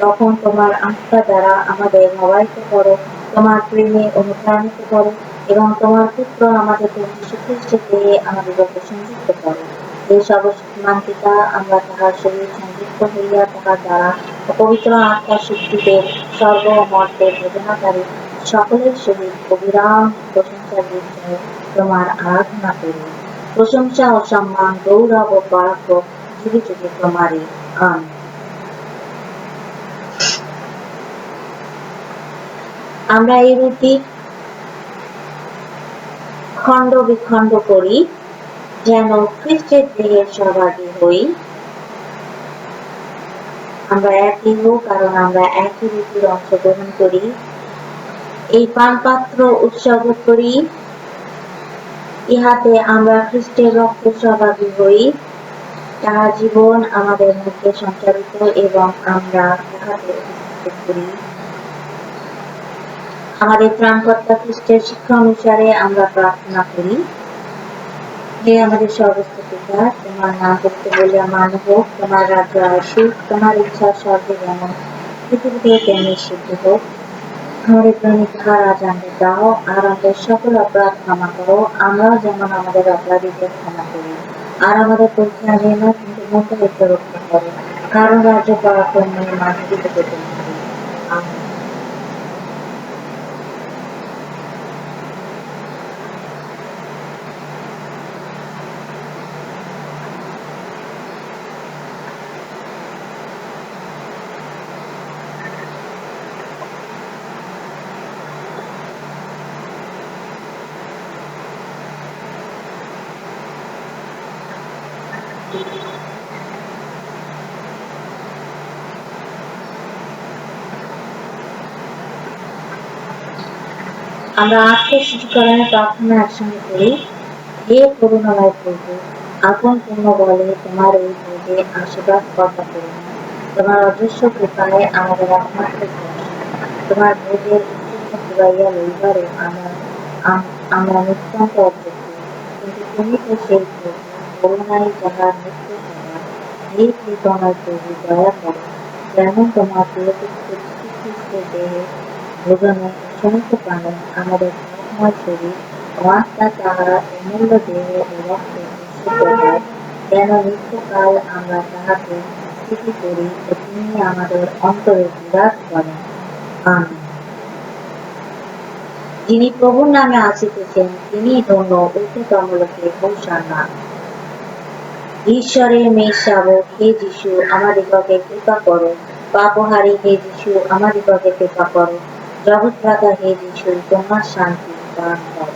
তখন তোমার আত্মা দ্বারা আমাদের নবায়িত করো, তোমার প্রেমে অনুপ্রাণিত করো এবং তোমার পুত্র আমাদের প্রভু যীশু খ্রিস্টকে আমাদের সংযুক্ত করো। এই সর্বশক্তিমান পিতা, আমরা তাহার শরীর সংযুক্ত হইয়া তাহার দ্বারা পবিত্র আত্মার শক্তিতে সর্বমর্তে ভোজনাকারী সকলের সহিত অবিরাম প্রশংসার বিষয়ে তোমার আরাধনা করি। প্রশংসা ও সম্মান, গৌরব ও পরাক্রম যুগে যুগে তোমারই। আমিন। আমরা এই রুটি খণ্ড বিখণ্ড করি যেন খ্রিস্টের দেহের সহভাগী হই। আমরা একই হই কারণ আমরা একই রীতির অংশগ্রহণ করি। এই পানপাত্র উৎসর্গ করি, ইহাতে আমরা খ্রিস্টের রক্তের সহভাগী হই। তাহার জীবন আমাদের মধ্যে সঞ্চারিত এবং আমরা তাহাকে উপস্থিত করি। আমাদের ত্রাণকর্তা খ্রিস্টের শিক্ষা অনুসারে আমরা প্রার্থনা করি। হে আমাদের সর্বস্ব পিতা, তোমার নাম পবিত্র বলিয়া মান্য হোক, তোমার রাজ্য আসুক, তোমার ইচ্ছা স্বর্গে যেমন পৃথিবীতে তেমনি সিদ্ধ হোক। আমাদের দৈনিক আহার আজ আমাদের দাও, আর আমাদের সকল অপরাধ ক্ষমা করো, আমরাও যেমন আমাদের অপরাধীদের ক্ষমা করি। আর আমাদের পরীক্ষা নিয়ে না, কিন্তু মুখ হইতে রক্ষা করো, কারণ রাজ্য পরাক্রম মানবিত পেতে হবে। আমিন। আমরা আত্মশুচিকরণের প্রার্থনা একসঙ্গে করি। হে করুণাময় প্রভু, আপন পূর্ণ বলে তোমার এই ভোজে আশীর্বাদ কর্তা করুন। তোমার অদৃশ্য কৃপায় আমাদের একমাত্র ভরসা। তোমার ভোজের উচ্ছিষ্ট ফুরাইয়া লইবারও আমরা নিত্যন্ত অযোগ্য, কিন্তু তুমি তো সেই প্রভু, করুণাই যাহার মৃত্যু সবার। হে কৃপণায় প্রভু, দয়া করো, যেমন তোমার প্রিয়পুত্র যীশু খ্রিস্টের দেহে ভোজনে সমস্ত প্রাণী আমাদের ধর্মময় শরীর ও আত্মা তাহার অমূল্য দেহ ও রক্তে বিশুদ্ধ হয়, যেন নিত্যকাল আমরা তাহাকে স্মৃতি করি ও তিনি আমাদের অন্তরে বিরাজ করেন। আমিন। যিনি প্রভুর নামে আসিতেছেন তিনি ধন্য, উচ্চতম লোকে হোসানা। ঈশ্বরের মেয়ে শাবক, হে যিশু আমাদিগকে কৃপা করো। পাপহারী হে যিশু আমাদিগকে কৃপা করো। জগৎভ্রাতা হে যিশু তোমার শান্তি দান করো।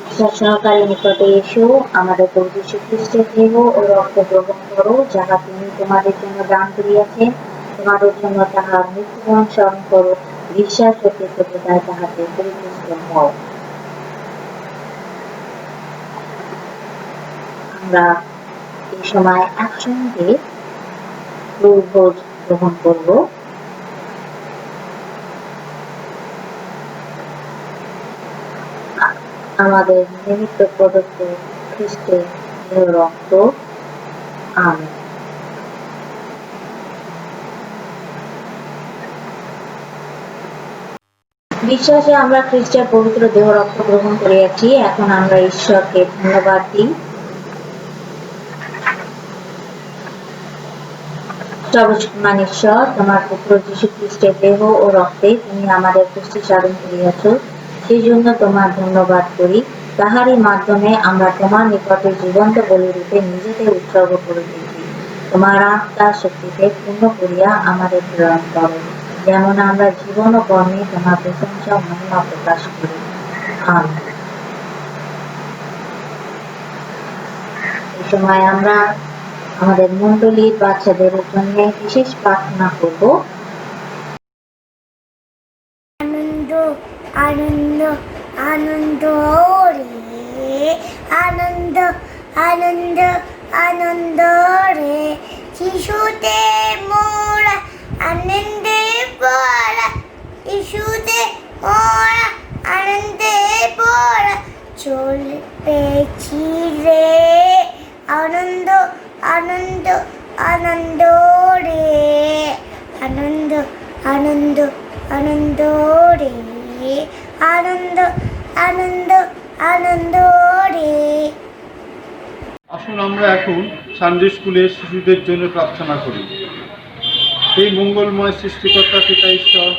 ঈশ্বর সহকারী নিকটে এসো, আমাদের প্রভু যীশু খ্রিস্টের দেহ ও রক্ত গ্রহণ করো, যাহা তিনি তোমাদের জন্য দান করিয়াছেন। তোমাদের জন্য তাহার মৃত্যুবরণ স্মরণ করো, বিশ্বাস ও কৃতজ্ঞতায় তাহাতে পরিপুষ্ট হও। আমরা এই সময় একসঙ্গে ভোজ গ্রহণ করব। আমাদের নিমিত্ত প্রদত্ত খ্রিস্টের দেহ রক্ত। আমিন। বিশ্বাসে আমরা খ্রিস্টের পবিত্র দেহ রক্ত গ্রহণ করিয়াছি। এখন আমরা ঈশ্বরকে ধন্যবাদ দিই। সর্বশক্তিমান ঈশ্বর, তোমার পুত্র যীশু খ্রিস্টের দেহ ও রক্তে তুমি আমাদের পুষ্টি সাধন করিয়াছ, সেই জন্য তোমার ধন্যবাদ করি। তাহারই মাধ্যমে আমরা তোমার নিকটে জীবন্ত বলিরূপে নিজেদের উৎসর্গ করিতেছি। তোমার আত্মার শক্তিতে পূর্ণ করিয়া আমাদের প্রেরণ করো, যেমন আমরা জীবন ও কর্মে তোমার প্রশংসা ও মহিমা প্রকাশ করি। আমিন। এই সময় আমরা আমাদের মণ্ডলীর বাচ্চাদের জন্য বিশেষ প্রার্থনা করব। আনন্দ আনন্দ আনন্দ রে, আনন্দ আনন্দ আনন্দ রে, শিশুতে মোরা আনন্দে পড়া, শিশুতে মোরা আনন্দে পড়া, চলতেছি রে, আনন্দ আনন্দ আনন্দ রে, আনন্দ আনন্দ আনন্দ রে, আনন্দ আনন্দ আনন্দ রে। আসুন আমরা এখন সানডে স্কুলের শিশুদের জন্য প্রার্থনা করি। এই মঙ্গলময় সৃষ্টিকর্তা পিতা ঈশ্বর,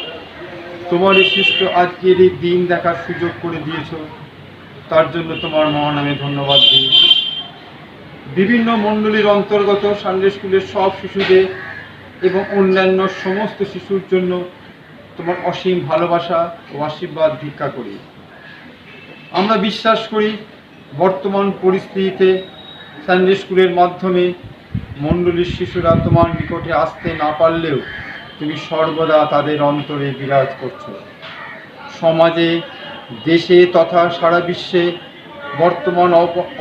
তোমার এই সৃষ্ট আজকের এই দিন দেখার সুযোগ করে দিয়েছ, তার জন্য তোমার মহানামে ধন্যবাদ দিই। বিভিন্ন মণ্ডলীর অন্তর্গত সানডে স্কুলের সব শিশুদের এবং অন্যান্য সমস্ত শিশুর জন্য তোমার অসীম ভালোবাসা ও আশীর্বাদ ভিক্ষা করি। আমরা বিশ্বাস করি বর্তমান পরিস্থিতিতে সানডে স্কুলের মাধ্যমে মণ্ডলীর শিশুরা তোমার নিকটে আসতে না পারলেও তুমি সর্বদা তাদের অন্তরে বিরাজ করছো। সমাজে, দেশে তথা সারা বিশ্বে বর্তমান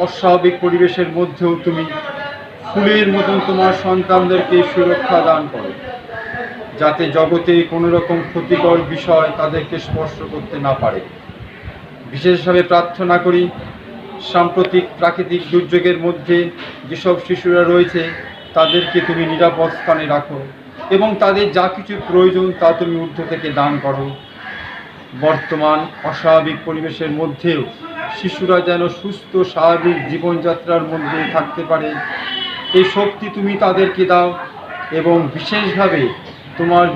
অস্বাভাবিক পরিবেশের মধ্যেও তুমি ফুলের মতন তোমার সন্তানদেরকে সুরক্ষা দান করো, যাতে জগতে কোনো রকম ক্ষতিকর বিষয় তাদেরকে স্পর্শ করতে না পারে। বিশেষভাবে প্রার্থনা করি সাম্প্রতিক প্রাকৃতিক দুর্যোগের মধ্যে যেসব শিশুরা রয়েছে তাদেরকে তুমি নিরাপদ স্থানে রাখো এবং তাদের যা কিছু প্রয়োজন তা তুমি ঊর্ধ্ব থেকে দান করো। বর্তমান অস্বাভাবিক পরিবেশের মধ্যেও শিশুরা যেন সুস্থ স্বাভাবিক জীবনযাত্রার মধ্যে থাকতে পারে, এই শক্তি তুমি তাদেরকে দাও এবং বিশেষভাবে তোমার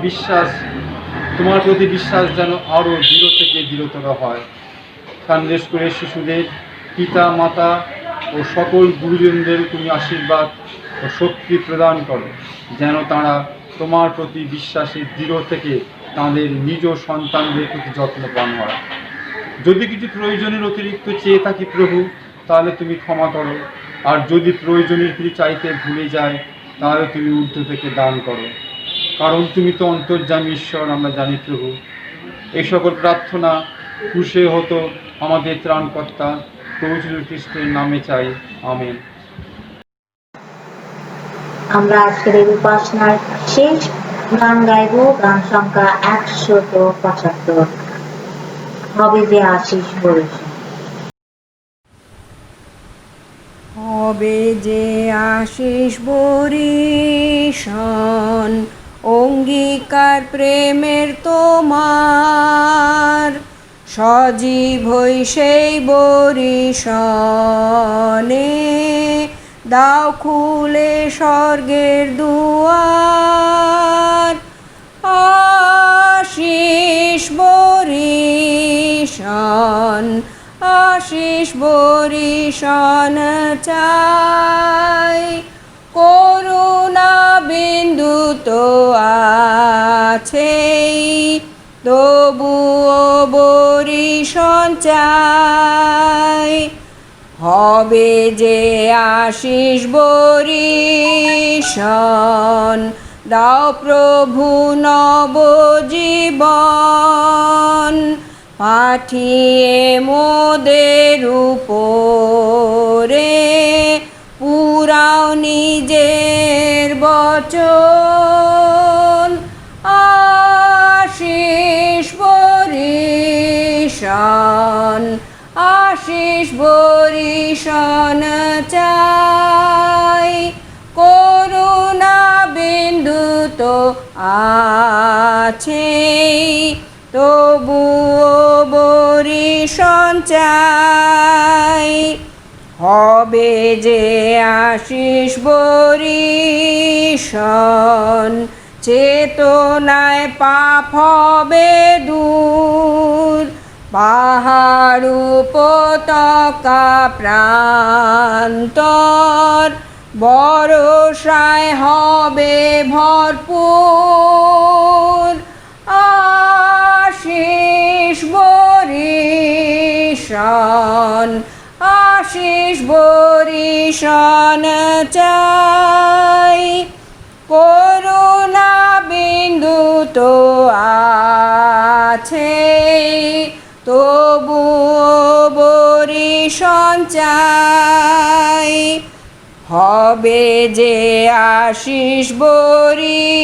প্রতি বিশ্বাস যেন আরও দৃঢ় থেকে দৃঢ়তর হয়। সানডে স্কুলের শিশুদের পিতা মাতা ও সকল গুরুজনদের তুমি আশীর্বাদ ও শক্তি প্রদান করো, যেন তারা তোমার প্রতি বিশ্বাসে দৃঢ় থেকে তাদের নিজ সন্তানদের প্রতি যত্নবান হয়। যদি কিছু প্রয়োজনের অতিরিক্ত চেয়ে থাকি প্রভু, তাহলে তুমি ক্ষমা করো, আর যদি প্রয়োজনের কিছু চাইতে ভুলে যায় তাহলে তুমি ঊর্ধ্ব থেকে দান করো, কারণ তুমি তো অন্তর্যামী ঈশ্বর, আমরা জানি প্রভু। এই সকল প্রার্থনা খুশি হতো আমাদের ত্রাণকর্তা প্রভু যীশু খ্রিস্টের নামে চাই, আমেন। আমরা আজকের এই উপাসনার শেষ গান গাইব, গান সংখ্যা 175, হবে যে আশিস বর্ষণ। হবে যে আশিস বরিশন, অঙ্গীকার প্রেমের তোমার, সজীব হই সেই বরিশনে, দাও খুলে স্বর্গের দুয়ার। আশিস বরিশন, আশিস বরিশন চাই, করুণা বিন্দু তো আছেই, তবুও বরিশন চাই। হবে যে আশিস বরিশন, দাও প্রভু নবজীবন, পাঠিয়ে মোদের উপরে, পুরাও নিজের বচন। আশিস বরিশন, আশিস বরিশন চাই, করুণা বিন্দু তো আছেই, তবুও বরিশন চাই। হবে যে আশিস বরিশন, চেতনায় পাপ হবে দূর, পাহাড় উপত্যকা প্রান্তর, বর্ষায় হবে ভরপুর। আশিস বরিশন, আশিস বরিশন চাই, করুণা বিন্দু তো আছেই, তবুও বরিশন চাই। হবে যে আশিস বরিশন,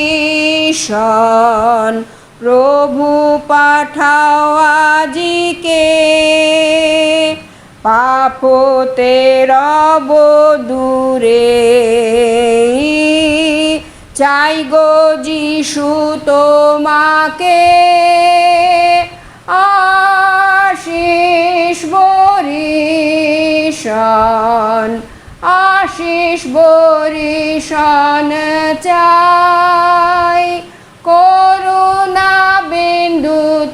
প্রভু পাঠাও আজিকে, পাপ হতে রব দূরে, চাই গো যিশু তোমাকে। আশিস বরিশন, আশিস বরিশন চাই,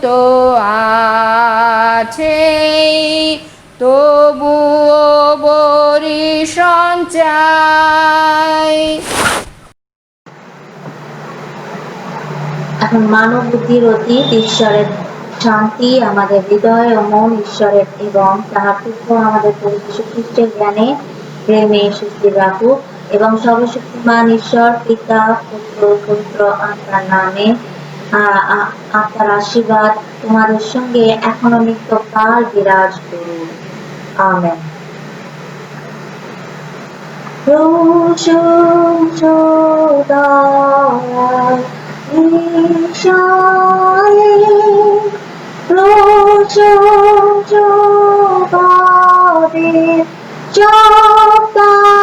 তো আছে, তবুও বরি সঞ্চাই। এখন মানব বুদ্ধির অতীত ঈশ্বরের শান্তি আমাদের হৃদয় ও মন ঈশ্বরের এবং তাহার পুত্র আমাদের প্রভু যীশু খ্রিস্টের জ্ঞানে প্রেমে সুস্থির রাখুক এবং সর্বশক্তিমান ঈশ্বর পিতা পুত্র পবিত্র আত্মার নামে আত্মার আশীর্বাদ তোমাদের সঙ্গে এখনো নিত্যকাল বিরাজ করুন। আমেন। ঈশ্বরে প্রশংসবাদে জপতারে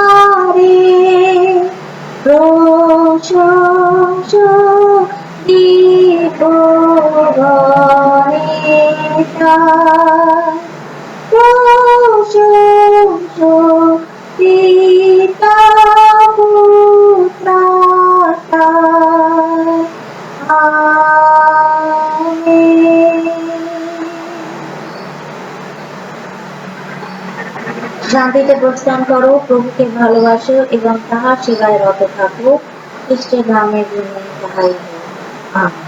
প্রশংসা দীপগণিতা প্রশংসা পিতা পুত্রা শান্তিতে প্রস্থান করো, প্রভুকে ভালোবাসো এবং তাহার সেবায় রত থাকো। খ্রিস্টের নামে তাহাই হোক। আমেন।